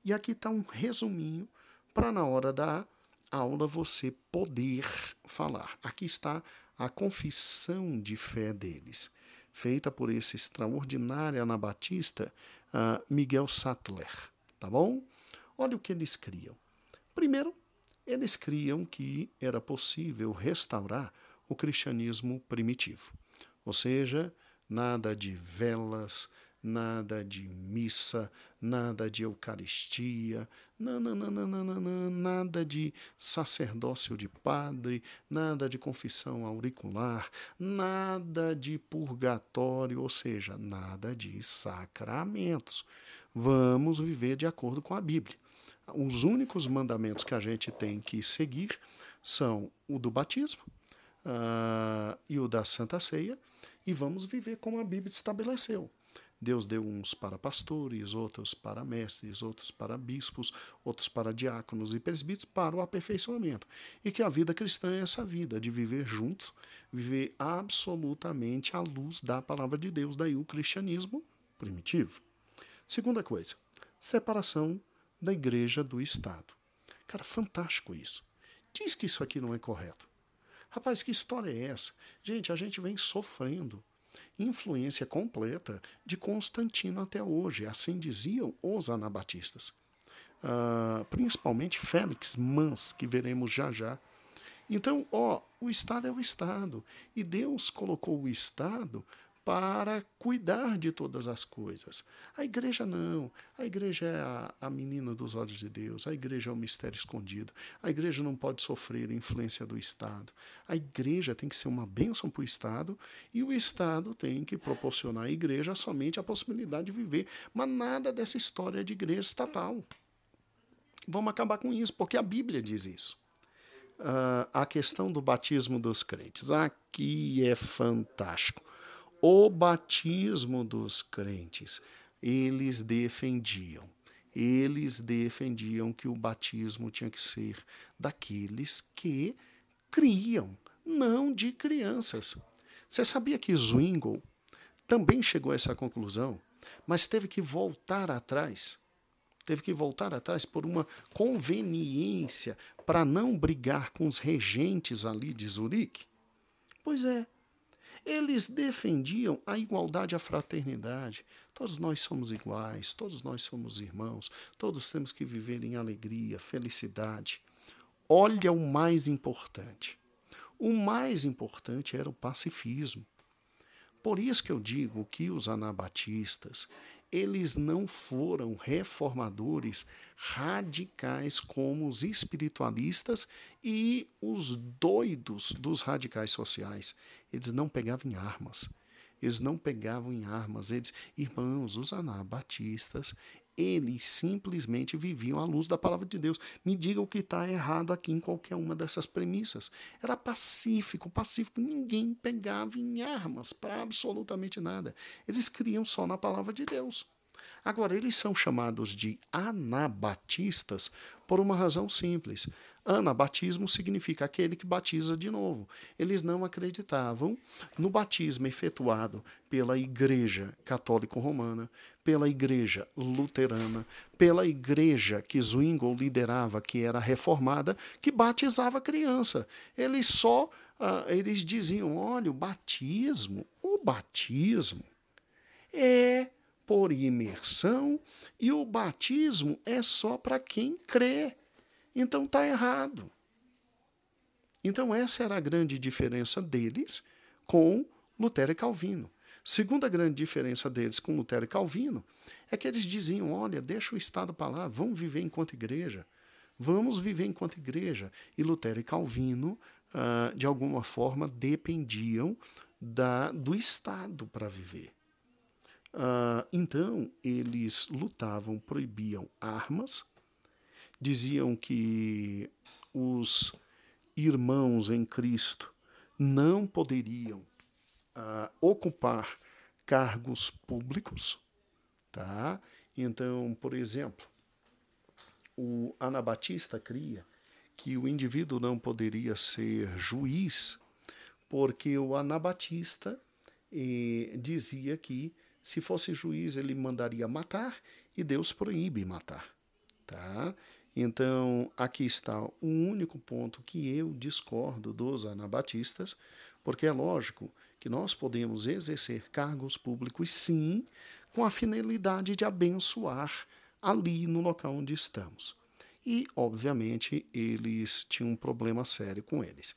e aqui está um resuminho para na hora da aula você poder falar. Aqui está a confissão de fé deles, feita por esse extraordinário anabatista Miguel Sattler, tá bom? Olha o que eles criam. Primeiro, eles criam que era possível restaurar o cristianismo primitivo, ou seja, nada de velas, nada de missa, nada de eucaristia, nada de sacerdócio de padre, nada de confissão auricular, nada de purgatório, ou seja, nada de sacramentos. Vamos viver de acordo com a Bíblia. Os únicos mandamentos que a gente tem que seguir são o do batismo e o da Santa Ceia, e vamos viver como a Bíblia estabeleceu. Deus deu uns para pastores, outros para mestres, outros para bispos, outros para diáconos e presbíteros para o aperfeiçoamento. E que a vida cristã é essa vida de viver juntos, viver absolutamente à luz da palavra de Deus, daí o cristianismo primitivo. Segunda coisa, separação da igreja do Estado. Cara, fantástico isso. Diz que isso aqui não é correto. Rapaz, que história é essa? Gente, a gente vem sofrendo influência completa de Constantino até hoje. Assim diziam os anabatistas. Principalmente Félix Mans, que veremos já já. Então, o Estado é o Estado. E Deus colocou o Estado para cuidar de todas as coisas. A igreja não. A igreja é a menina dos olhos de Deus. A igreja é o mistério escondido. A igreja não pode sofrer influência do Estado. A igreja tem que ser uma bênção para o Estado e o Estado tem que proporcionar à igreja somente a possibilidade de viver. Mas nada dessa história de igreja estatal. Vamos acabar com isso, porque a Bíblia diz isso. A questão do batismo dos crentes. Aqui é fantástico. O batismo dos crentes, eles defendiam que o batismo tinha que ser daqueles que criam, não de crianças. Você sabia que Zwingli também chegou a essa conclusão, mas teve que voltar atrás por uma conveniência para não brigar com os regentes ali de Zurique? Pois é. Eles defendiam a igualdade e a fraternidade. Todos nós somos iguais, todos nós somos irmãos, todos temos que viver em alegria, felicidade. Olha o mais importante. O mais importante era o pacifismo. Por isso que eu digo que os anabatistas, eles não foram reformadores radicais como os espiritualistas e os doidos dos radicais sociais. Eles não pegavam em armas. Eles não pegavam em armas. Eles, irmãos, os anabatistas, eles simplesmente viviam à luz da palavra de Deus. Me diga o que está errado aqui em qualquer uma dessas premissas. Era pacífico, ninguém pegava em armas para absolutamente nada. Eles criam só na palavra de Deus. Agora, eles são chamados de anabatistas por uma razão simples. Anabatismo significa aquele que batiza de novo. Eles não acreditavam no batismo efetuado pela Igreja Católica Romana, pela Igreja Luterana, pela Igreja que Zwingli liderava, que era reformada, que batizava criança. Eles diziam, olha, o batismo é por imersão e o batismo é só para quem crê. Então está errado. Então essa era a grande diferença deles com Lutero e Calvino. Segunda grande diferença deles com Lutero e Calvino é que eles diziam, olha, deixa o Estado para lá, vamos viver enquanto igreja. Vamos viver enquanto igreja. E Lutero e Calvino, de alguma forma, dependiam do Estado para viver. Então, eles lutavam, proibiam armas, diziam que os irmãos em Cristo não poderiam ocupar cargos públicos, tá? Então, por exemplo, o anabatista cria que o indivíduo não poderia ser juiz, porque o anabatista dizia que se fosse juiz ele mandaria matar e Deus proíbe matar, tá? Então, aqui está o único ponto que eu discordo dos anabatistas, porque é lógico que nós podemos exercer cargos públicos, sim, com a finalidade de abençoar ali no local onde estamos. E, obviamente, eles tinham um problema sério com eles.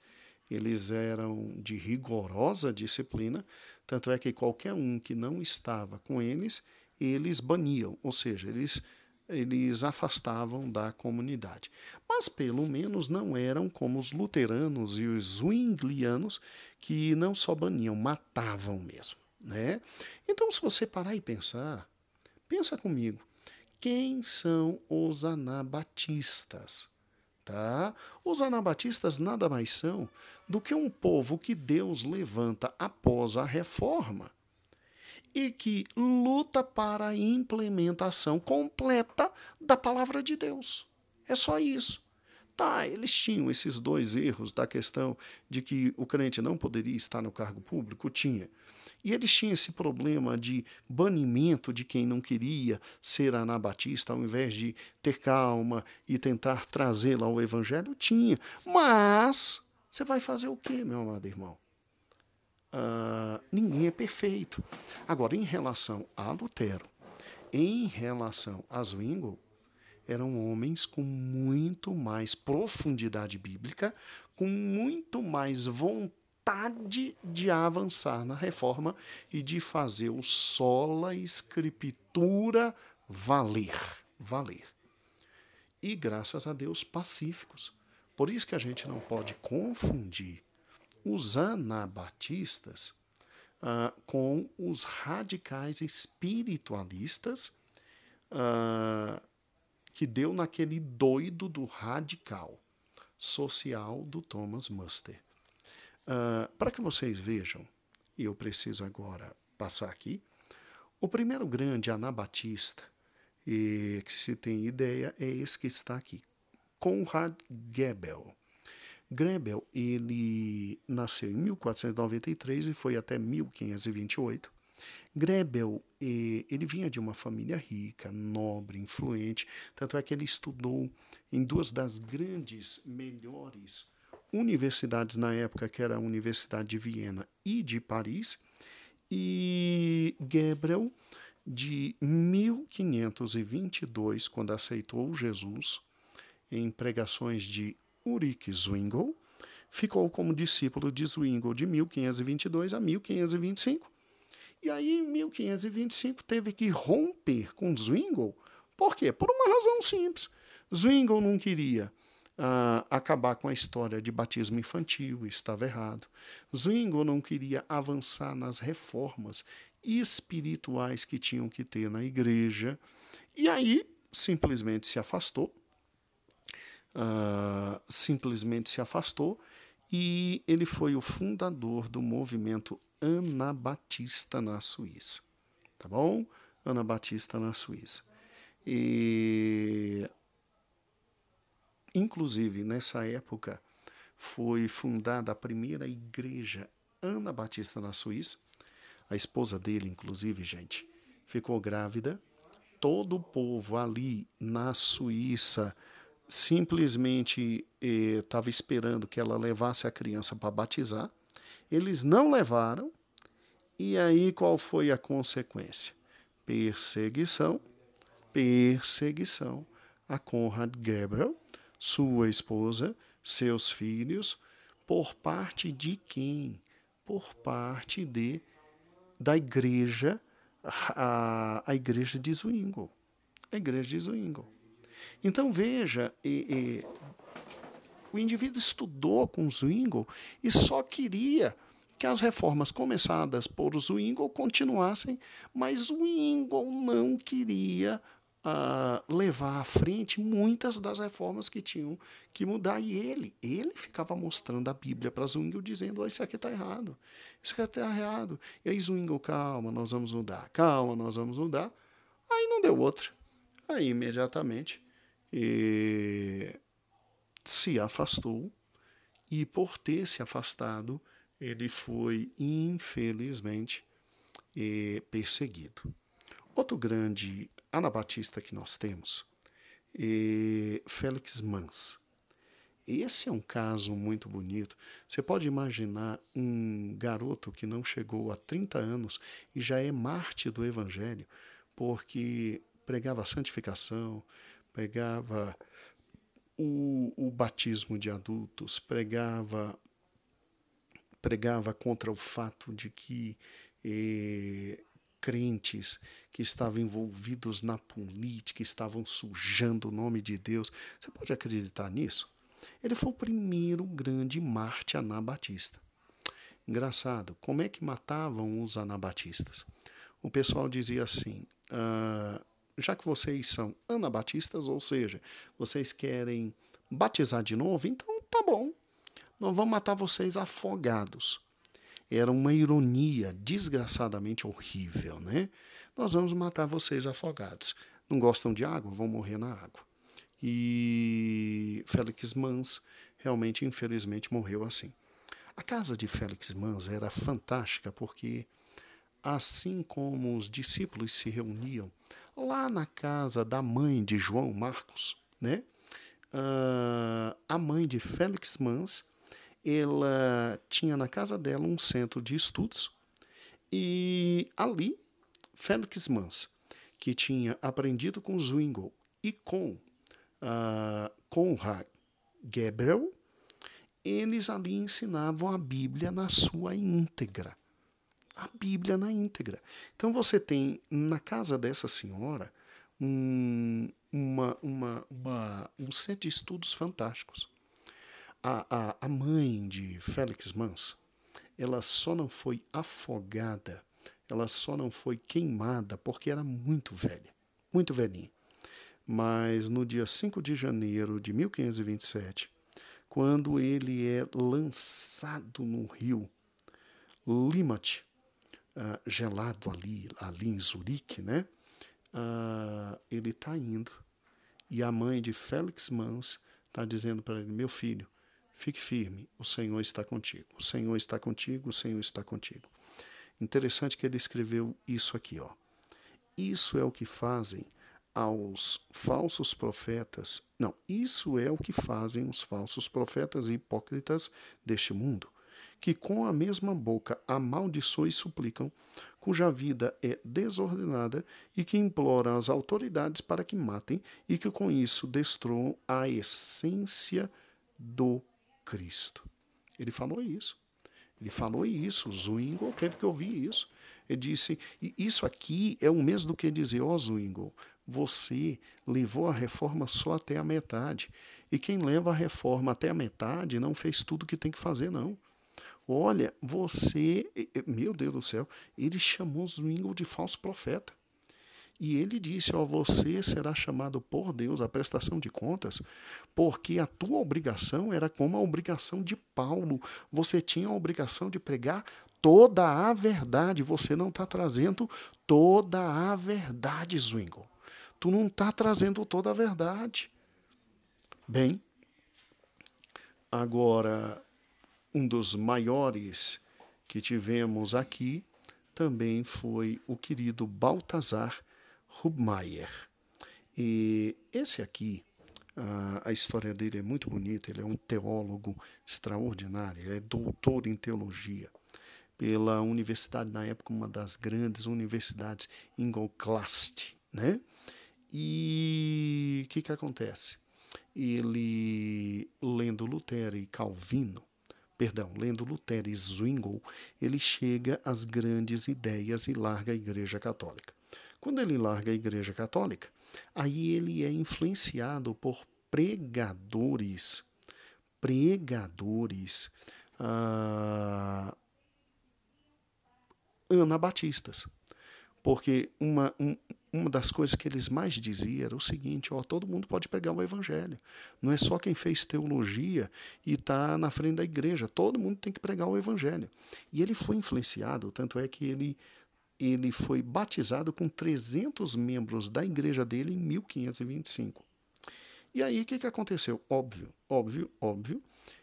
Eles eram de rigorosa disciplina, tanto é que qualquer um que não estava com eles, eles baniam, ou seja, eles afastavam da comunidade. Mas pelo menos não eram como os luteranos e os zwinglianos, que não só baniam, matavam mesmo, né? Então, se você parar e pensar, pensa comigo, quem são os anabatistas? Tá? Os anabatistas nada mais são do que um povo que Deus levanta após a reforma e que luta para a implementação completa da palavra de Deus. É só isso. Tá, eles tinham esses dois erros da questão de que o crente não poderia estar no cargo público, tinha. E eles tinham esse problema de banimento de quem não queria ser anabatista, ao invés de ter calma e tentar trazê-lo ao evangelho, tinha. Mas você vai fazer o quê, meu amado irmão? Ninguém é perfeito. Agora, em relação a Lutero, em relação a Zwingli, eram homens com muito mais profundidade bíblica, com muito mais vontade de avançar na reforma e de fazer o sola escritura valer. E, graças a Deus, pacíficos. Por isso que a gente não pode confundir os anabatistas com os radicais espiritualistas que deu naquele doido do radical social do Thomas Muster. Para que vocês vejam, e eu preciso agora passar aqui, o primeiro grande anabatista, que se tem ideia, é esse que está aqui, Conrad Grebel. Grebel, ele nasceu em 1493 e foi até 1528. Grebel, ele vinha de uma família rica, nobre, influente, tanto é que ele estudou em duas das grandes, melhores universidades na época, que era a Universidade de Viena e de Paris, e Grebel, de 1522, quando aceitou Jesus, em pregações de Ulrich Zwingli, ficou como discípulo de Zwingli de 1522 a 1525, E aí, em 1525, teve que romper com Zwingli. Por quê? Por uma razão simples. Zwingli não queria acabar com a história de batismo infantil, estava errado. Zwingli não queria avançar nas reformas espirituais que tinham que ter na igreja. E aí, simplesmente se afastou. E ele foi o fundador do movimento Anabatista na Suíça. Tá bom? Anabatista na Suíça. E, inclusive, nessa época, foi fundada a primeira igreja anabatista na Suíça. A esposa dele, inclusive, gente, ficou grávida. Todo o povo ali na Suíça simplesmente estava esperando que ela levasse a criança para batizar. Eles não levaram. E aí qual foi a consequência? Perseguição a Conrad Gabriel, sua esposa, seus filhos, por parte de quem? Por parte da igreja, a igreja de Zwingli. A igreja de Zwingli. Então veja, o indivíduo estudou com Zwingli e só queria que as reformas começadas por Zwingli continuassem, mas Zwingli não queria levar à frente muitas das reformas que tinham que mudar. E ele ficava mostrando a Bíblia para Zwingli, dizendo, isso aqui está errado, isso aqui está errado. E aí Zwingli, calma, nós vamos mudar. Aí não deu outra. Aí imediatamente se afastou, e por ter se afastado, ele foi, infelizmente, perseguido. Outro grande anabatista que nós temos é Félix Manz. Esse é um caso muito bonito. Você pode imaginar um garoto que não chegou a 30 anos e já é mártir do Evangelho, porque pregava a santificação, pregava o batismo de adultos, pregava contra o fato de que crentes que estavam envolvidos na política estavam sujando o nome de Deus. Você pode acreditar nisso? Ele foi o primeiro grande mártir anabatista. Engraçado, como é que matavam os anabatistas? O pessoal dizia assim, já que vocês são anabatistas, ou seja, vocês querem batizar de novo, então tá bom, nós vamos matar vocês afogados. Era uma ironia desgraçadamente horrível, né? Nós vamos matar vocês afogados. Não gostam de água? Vão morrer na água. E Félix Manz realmente, infelizmente, morreu assim. A casa de Félix Manz era fantástica porque, assim como os discípulos se reuniam lá na casa da mãe de João Marcos, né? A mãe de Félix Manz, ela tinha na casa dela um centro de estudos, e ali Félix Manz, que tinha aprendido com Zwingli e com Conrad Gabriel, eles ali ensinavam a Bíblia na sua íntegra. A Bíblia na íntegra. Então você tem na casa dessa senhora um centro de estudos fantásticos. A mãe de Félix Manz, ela só não foi afogada, ela só não foi queimada porque era muito velha, muito velhinha. Mas no dia 5 de janeiro de 1527, quando ele é lançado no rio Limmat, gelado ali em Zurique, né? Ele está indo, e a mãe de Félix Manz está dizendo para ele, meu filho, fique firme, o Senhor está contigo, o Senhor está contigo, o Senhor está contigo. Interessante que ele escreveu isso aqui, ó. Isso é o que fazem aos falsos profetas, não, isso é o que fazem os falsos profetas e hipócritas deste mundo, que com a mesma boca amaldiçoam e suplicam, cuja vida é desordenada e que imploram as autoridades para que matem e que com isso destruam a essência do Cristo. Ele falou isso. Ele falou isso, Zwingli teve que ouvir isso. Ele disse, e isso aqui é o mesmo do que dizer, ó Zwingli, você levou a reforma só até a metade. E quem leva a reforma até a metade não fez tudo o que tem que fazer, não. Olha, você, meu Deus do céu, ele chamou Zwingli de falso profeta. E ele disse, ó, você será chamado por Deus à prestação de contas, porque a tua obrigação era como a obrigação de Paulo. Você tinha a obrigação de pregar toda a verdade. Você não está trazendo toda a verdade, Zwingli. Tu não está trazendo toda a verdade. Bem, agora, um dos maiores que tivemos aqui também foi o querido Baltazar Hubmaier. E esse aqui, a história dele é muito bonita, ele é um teólogo extraordinário, ele é doutor em teologia pela universidade, na época, uma das grandes universidades, Ingolstadt, né? E o que acontece? Ele, lendo Lutero e Calvino, lendo Lutero e Zwingli, ele chega às grandes ideias e larga a Igreja Católica. Quando ele larga a Igreja Católica, aí ele é influenciado por pregadores anabatistas. Porque uma das coisas que eles mais diziam era o seguinte, ó, todo mundo pode pregar o evangelho. Não é só quem fez teologia e está na frente da igreja. Todo mundo tem que pregar o evangelho. E ele foi influenciado, tanto é que ele foi batizado com 300 membros da igreja dele em 1525. E aí o que aconteceu? Óbvio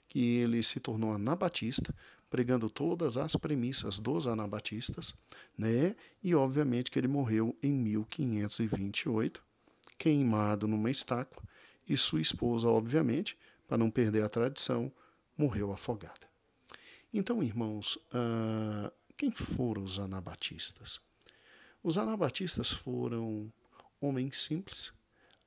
que ele se tornou anabatista, pregando todas as premissas dos anabatistas, né? E obviamente que ele morreu em 1528, queimado numa estátua, e sua esposa, obviamente, para não perder a tradição, morreu afogada. Então, irmãos, quem foram os anabatistas? Os anabatistas foram homens simples,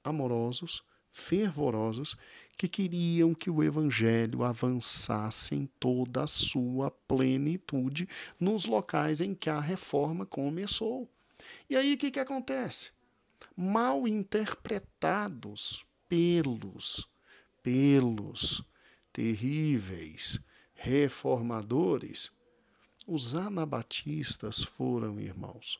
amorosos, fervorosos, que queriam que o evangelho avançasse em toda a sua plenitude nos locais em que a reforma começou. E aí o que acontece? Mal interpretados pelos terríveis reformadores, os anabatistas foram, irmãos,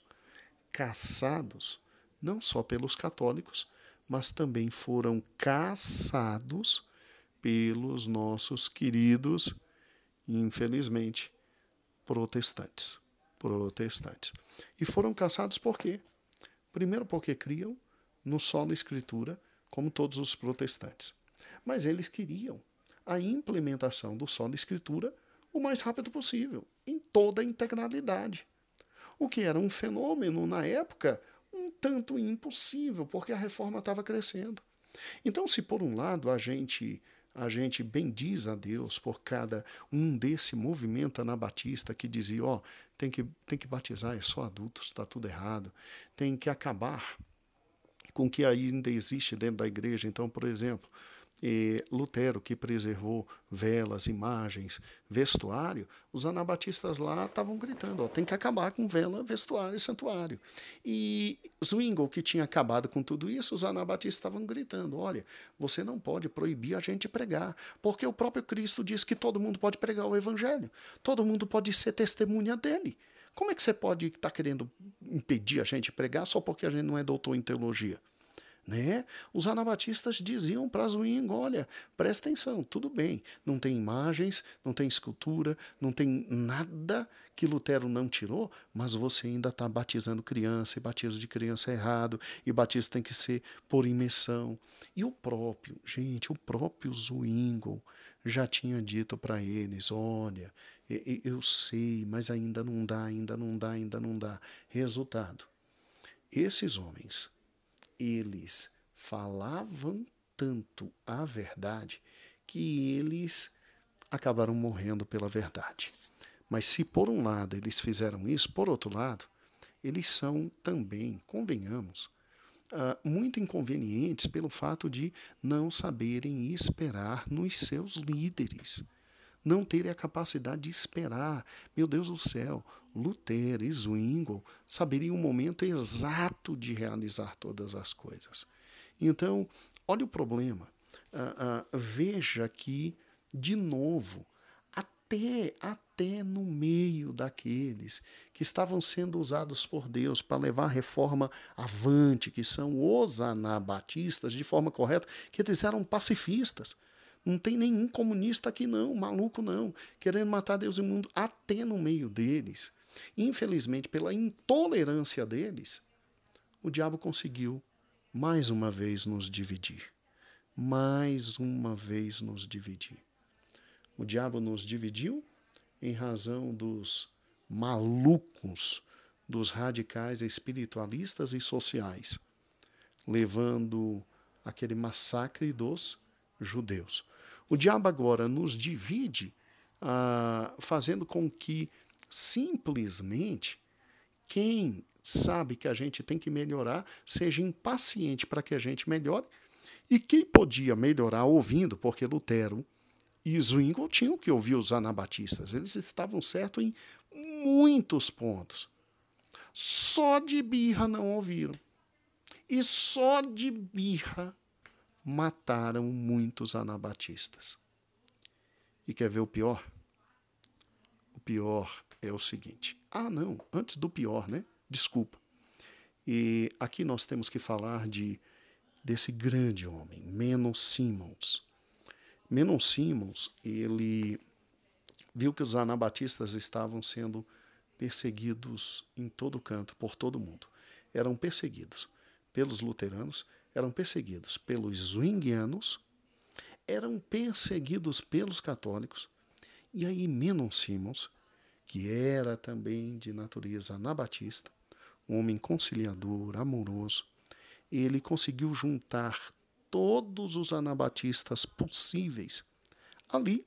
caçados não só pelos católicos, mas também foram caçados pelos nossos queridos, infelizmente, protestantes. E foram caçados por quê? Primeiro porque criam no solo escritura, como todos os protestantes. Mas eles queriam a implementação do solo escritura o mais rápido possível, em toda a integralidade. O que era um fenômeno, na época, um tanto impossível, porque a reforma estava crescendo. Então, se por um lado a gente bendiz a Deus por cada um desse movimento anabatista que dizia, ó, tem que batizar, é só adultos, está tudo errado, tem que acabar com o que ainda existe dentro da igreja. Então, por exemplo, Lutero, que preservou velas, imagens, vestuário, os anabatistas lá estavam gritando, ó, tem que acabar com vela, vestuário e santuário. E Zwingli, que tinha acabado com tudo isso, os anabatistas estavam gritando, olha, você não pode proibir a gente pregar, porque o próprio Cristo diz que todo mundo pode pregar o evangelho, todo mundo pode ser testemunha dele. Como é que você pode estar querendo impedir a gente de pregar só porque a gente não é doutor em teologia? Né? Os anabatistas diziam para Zwingli, olha, presta atenção, tudo bem, não tem imagens, não tem escultura, não tem nada que Lutero não tirou, mas você ainda está batizando criança, e batismo de criança é errado, e batismo tem que ser por imersão. E o próprio Zwingli já tinha dito para eles, olha, eu sei, mas ainda não dá. Resultado, esses homens, eles falavam tanto a verdade que eles acabaram morrendo pela verdade. Mas se por um lado eles fizeram isso, por outro lado, eles são também, convenhamos, muito inconvenientes pelo fato de não saberem esperar nos seus líderes. não terem a capacidade de esperar. Meu Deus do céu, Lutero e Zwingli saberiam o momento exato de realizar todas as coisas. Então, olha o problema. Veja que, de novo, até no meio daqueles que estavam sendo usados por Deus para levar a reforma avante, que são os anabatistas, de forma correta, que eles eram pacifistas. Não tem nenhum comunista aqui não, maluco não, querendo matar Deus e o mundo, até no meio deles. Infelizmente, pela intolerância deles, o diabo conseguiu mais uma vez nos dividir. Mais uma vez nos dividir. O diabo nos dividiu em razão dos malucos, dos radicais espiritualistas e sociais, levando aquele massacre dos judeus. O diabo agora nos divide, fazendo com que simplesmente quem sabe que a gente tem que melhorar seja impaciente para que a gente melhore, e quem podia melhorar ouvindo, porque Lutero e Zwingli tinham que ouvir os anabatistas, eles estavam certos em muitos pontos. Só de birra não ouviram. E só de birra mataram muitos anabatistas. E quer ver o pior? O pior é o seguinte. Não, antes do pior, né? Desculpa. E aqui nós temos que falar desse grande homem, Menno Simons. Menno Simons, ele viu que os anabatistas estavam sendo perseguidos em todo canto, por todo mundo. Eram perseguidos pelos luteranos, eram perseguidos pelos zwinglianos, eram perseguidos pelos católicos. E aí Menno Simons, que era também de natureza anabatista, um homem conciliador, amoroso, ele conseguiu juntar todos os anabatistas possíveis ali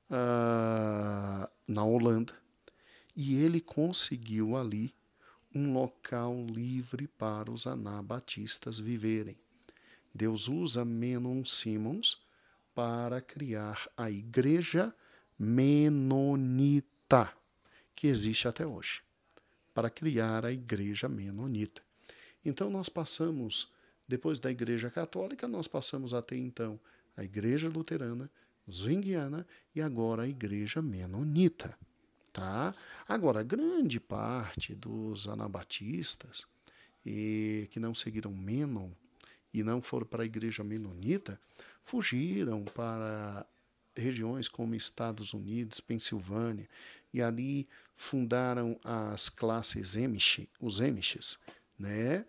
na Holanda, e ele conseguiu ali um local livre para os anabatistas viverem. Deus usa Menno Simons para criar a Igreja Menonita, que existe até hoje, para criar a Igreja Menonita. Então nós passamos, depois da Igreja Católica, nós passamos até então a Igreja Luterana, Zwingliana e agora a Igreja Menonita. Tá? Agora, grande parte dos anabatistas que não seguiram Menon e não foram para a Igreja Menonita, fugiram para regiões como Estados Unidos, Pensilvânia, e ali fundaram as classes Amish, os Amishes, né?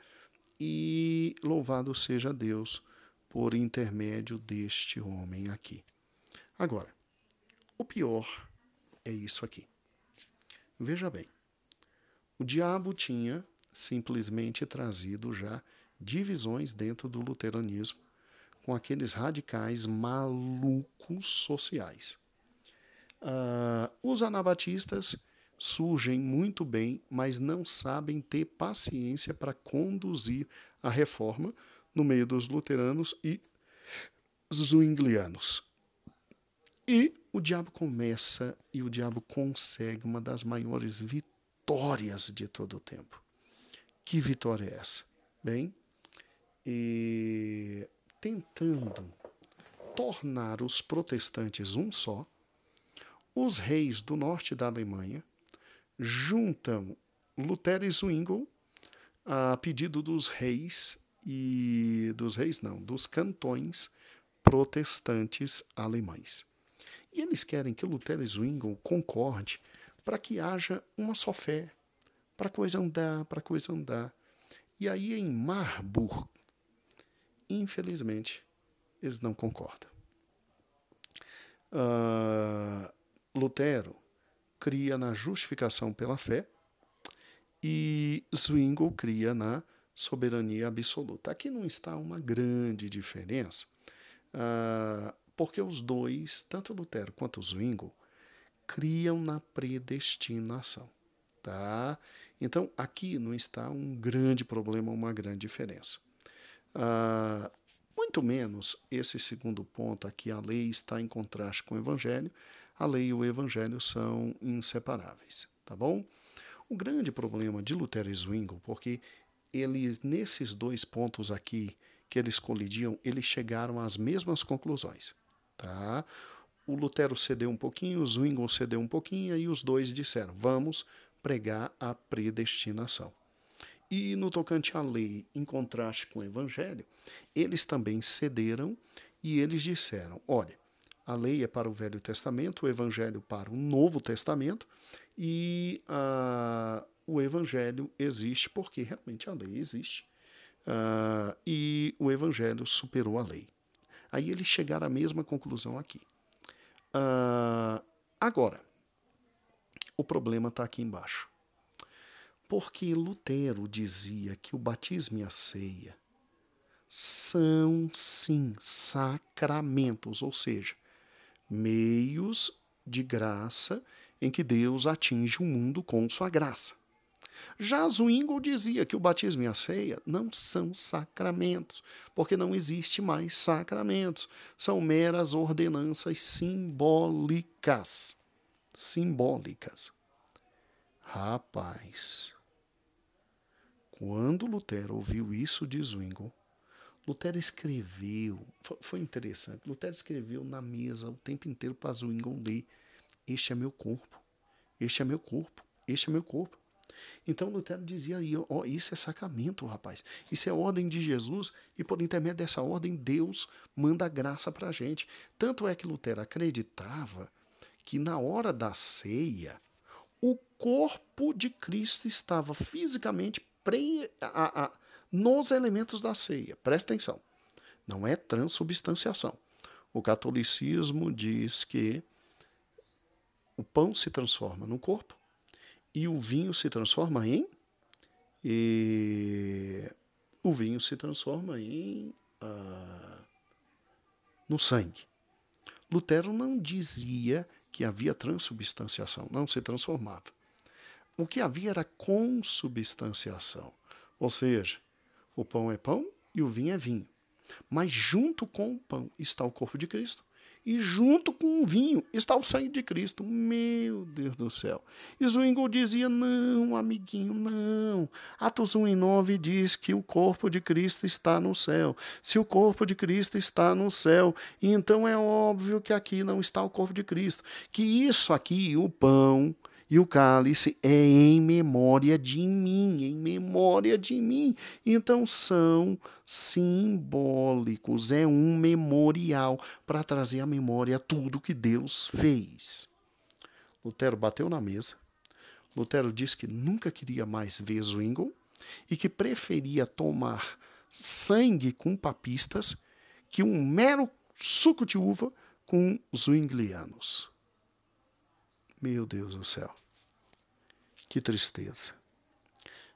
E louvado seja Deus por intermédio deste homem aqui. Agora, o pior é isso aqui. Veja bem, o diabo tinha simplesmente trazido já divisões dentro do luteranismo com aqueles radicais malucos sociais. Os anabatistas surgem muito bem, mas não sabem ter paciência para conduzir a reforma no meio dos luteranos e zwinglianos. E o diabo começa e o diabo consegue uma das maiores vitórias de todo o tempo. Que vitória é essa? Bem, tentando tornar os protestantes um só, os reis do norte da Alemanha juntam Lutero e Zwingli a pedido dos reis dos cantões protestantes alemães. E eles querem que Lutero e Zwingli concorde para que haja uma só fé, para a coisa andar. E aí em Marburg, infelizmente, eles não concordam. Lutero cria na justificação pela fé e Zwingli cria na soberania absoluta. Aqui não está uma grande diferença, porque os dois, tanto Lutero quanto Zwingli, criam na predestinação. Tá? Então, aqui não está um grande problema, uma grande diferença. Muito menos esse segundo ponto aqui, a lei está em contraste com o Evangelho. a lei e o evangelho são inseparáveis, tá bom? O grande problema de Lutero e Zwingli, porque eles, nesses dois pontos aqui que eles colidiam, eles chegaram às mesmas conclusões, tá? O Lutero cedeu um pouquinho, o Zwingli cedeu um pouquinho, e aí os dois disseram, vamos pregar a predestinação. E no tocante à lei, em contraste com o evangelho, eles também cederam e eles disseram, olha, a lei é para o Velho Testamento, o evangelho para o Novo Testamento, e o evangelho existe porque realmente a lei existe, e o evangelho superou a lei. Aí eles chegaram à mesma conclusão aqui. Agora, o problema está aqui embaixo. Porque Lutero dizia que o batismo e a ceia são, sim, sacramentos, ou seja, meios de graça em que Deus atinge o mundo com sua graça. Já Zwingli dizia que o batismo e a ceia não são sacramentos, porque não existe mais sacramentos. São meras ordenanças simbólicas. Simbólicas. Rapaz, quando Lutero ouviu isso de Zwingli, Lutero escreveu, foi interessante, Lutero escreveu na mesa o tempo inteiro para Zwingli ler, este é meu corpo, este é meu corpo, este é meu corpo. Então Lutero dizia aí, ó, isso é sacramento, rapaz, isso é ordem de Jesus e por intermédio dessa ordem Deus manda graça para a gente. Tanto é que Lutero acreditava que na hora da ceia, o corpo de Cristo estava fisicamente nos elementos da ceia. Presta atenção. Não é transubstanciação. O catolicismo diz que o pão se transforma no corpo e o vinho se transforma em no sangue. Lutero não dizia que havia transubstanciação, não se transformava. O que havia era consubstanciação, ou seja, o pão é pão e o vinho é vinho. Mas junto com o pão está o corpo de Cristo e junto com o vinho está o sangue de Cristo. Meu Deus do céu. E Zwingli dizia, não, amiguinho, não. Atos 1:9 diz que o corpo de Cristo está no céu. Se o corpo de Cristo está no céu, então é óbvio que aqui não está o corpo de Cristo. Que isso aqui, o pão e o cálice, é em memória de mim, em memória de mim. Então são simbólicos, é um memorial para trazer à memória tudo que Deus fez. Lutero bateu na mesa. Lutero disse que nunca queria mais ver Zwingli e que preferia tomar sangue com papistas que um mero suco de uva com zwinglianos. Meu Deus do céu. Que tristeza.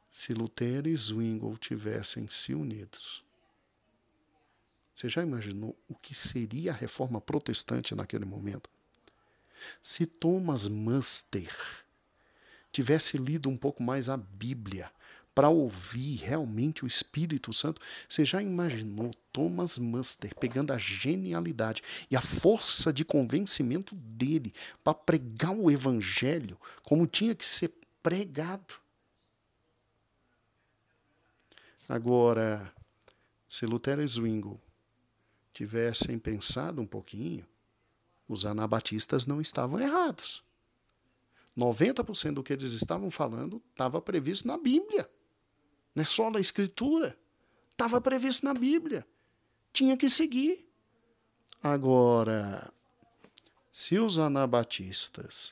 Se Lutero e Zwingli tivessem se unidos. Você já imaginou o que seria a reforma protestante naquele momento? Se Thomas Muster tivesse lido um pouco mais a Bíblia para ouvir realmente o Espírito Santo, você já imaginou Thomas Muster pegando a genialidade e a força de convencimento dele para pregar o Evangelho como tinha que ser pregado? Agora, se Lutero e Zwingli tivessem pensado um pouquinho, os anabatistas não estavam errados. 90% do que eles estavam falando estava previsto na Bíblia. Não é só na Escritura. Estava previsto na Bíblia. Tinha que seguir. Agora, se os anabatistas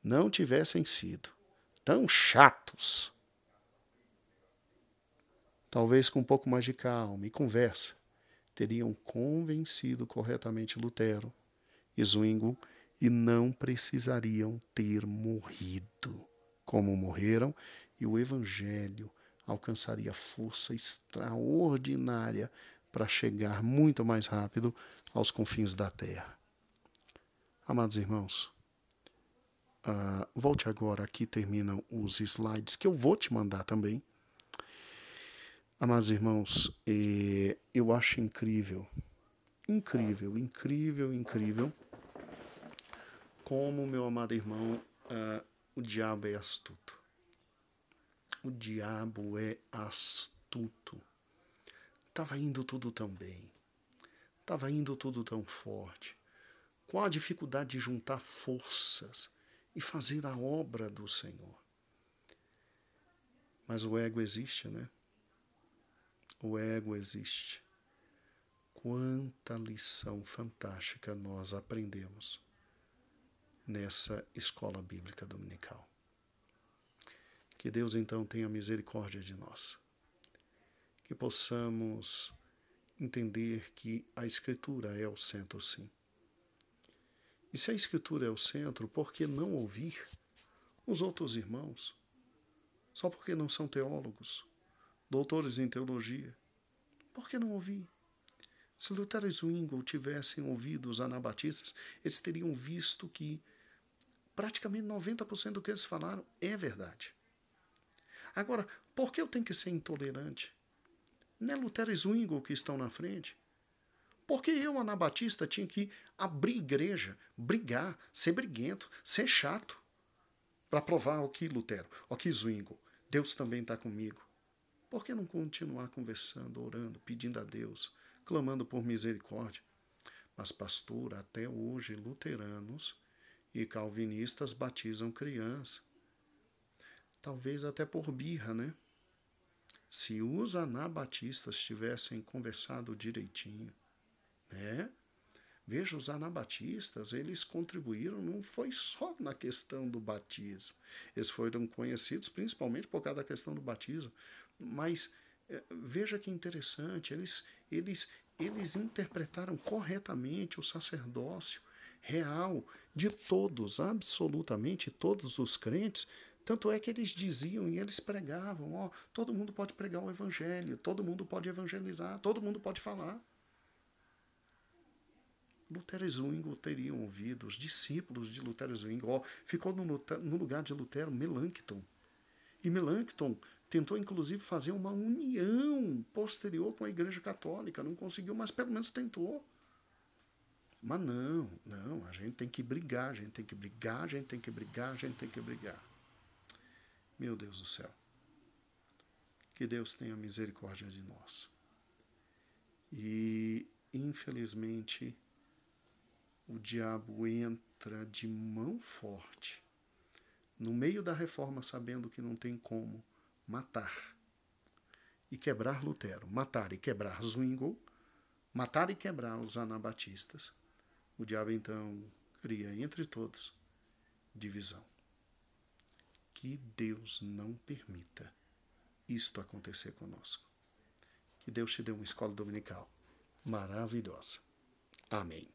não tivessem sido tão chatos, talvez com um pouco mais de calma e conversa, teriam convencido corretamente Lutero e Zwingli e não precisariam ter morrido como morreram, e o Evangelho alcançaria força extraordinária para chegar muito mais rápido aos confins da terra. Amados irmãos, volte agora, aqui terminam os slides que eu vou te mandar também. Amados irmãos, eu acho incrível como, meu amado irmão, o diabo é astuto. O diabo é astuto. Estava indo tudo tão bem. Estava indo tudo tão forte. Qual a dificuldade de juntar forças e fazer a obra do Senhor? Mas o ego existe, né? O ego existe. Quanta lição fantástica nós aprendemos nessa escola bíblica dominical. Que Deus então tenha misericórdia de nós. Que possamos entender que a Escritura é o centro, sim. E se a Escritura é o centro, por que não ouvir os outros irmãos? Só porque não são teólogos, doutores em teologia. Por que não ouvir? Se Lutero e Zwingli tivessem ouvido os anabatistas, eles teriam visto que praticamente 90% do que eles falaram é verdade. Agora, por que eu tenho que ser intolerante? Não é Lutero e Zwingli que estão na frente? Por que eu, anabatista, tinha que abrir igreja, brigar, ser briguento, ser chato, para provar o que Lutero, o que Zwingli, Deus também está comigo? Por que não continuar conversando, orando, pedindo a Deus, clamando por misericórdia? Mas, pastor, até hoje, luteranos e calvinistas batizam criança. Talvez até por birra, né? Se os anabatistas tivessem conversado direitinho, né? Veja, os anabatistas, eles contribuíram, não foi só na questão do batismo. Eles foram conhecidos principalmente por causa da questão do batismo. Mas veja que interessante, eles interpretaram corretamente o sacerdócio real de todos, absolutamente todos os crentes. Tanto é que eles diziam e eles pregavam, todo mundo pode pregar o evangelho, todo mundo pode evangelizar, todo mundo pode falar. Lutero e Zwingli teriam ouvido, os discípulos de Lutero e Zwingli, ficou no lugar de Lutero Melanchthon. E Melanchthon tentou, inclusive, fazer uma união posterior com a Igreja Católica. Não conseguiu, mas pelo menos tentou. Mas não, a gente tem que brigar, a gente tem que brigar, a gente tem que brigar, a gente tem que brigar. Meu Deus do céu. Que Deus tenha misericórdia de nós. E, infelizmente, o diabo entra de mão forte no meio da reforma, sabendo que não tem como matar e quebrar Lutero, matar e quebrar Zwingli, matar e quebrar os anabatistas. O diabo então cria entre todos divisão. Que Deus não permita isto acontecer conosco. Que Deus te dê uma escola dominical maravilhosa. Amém.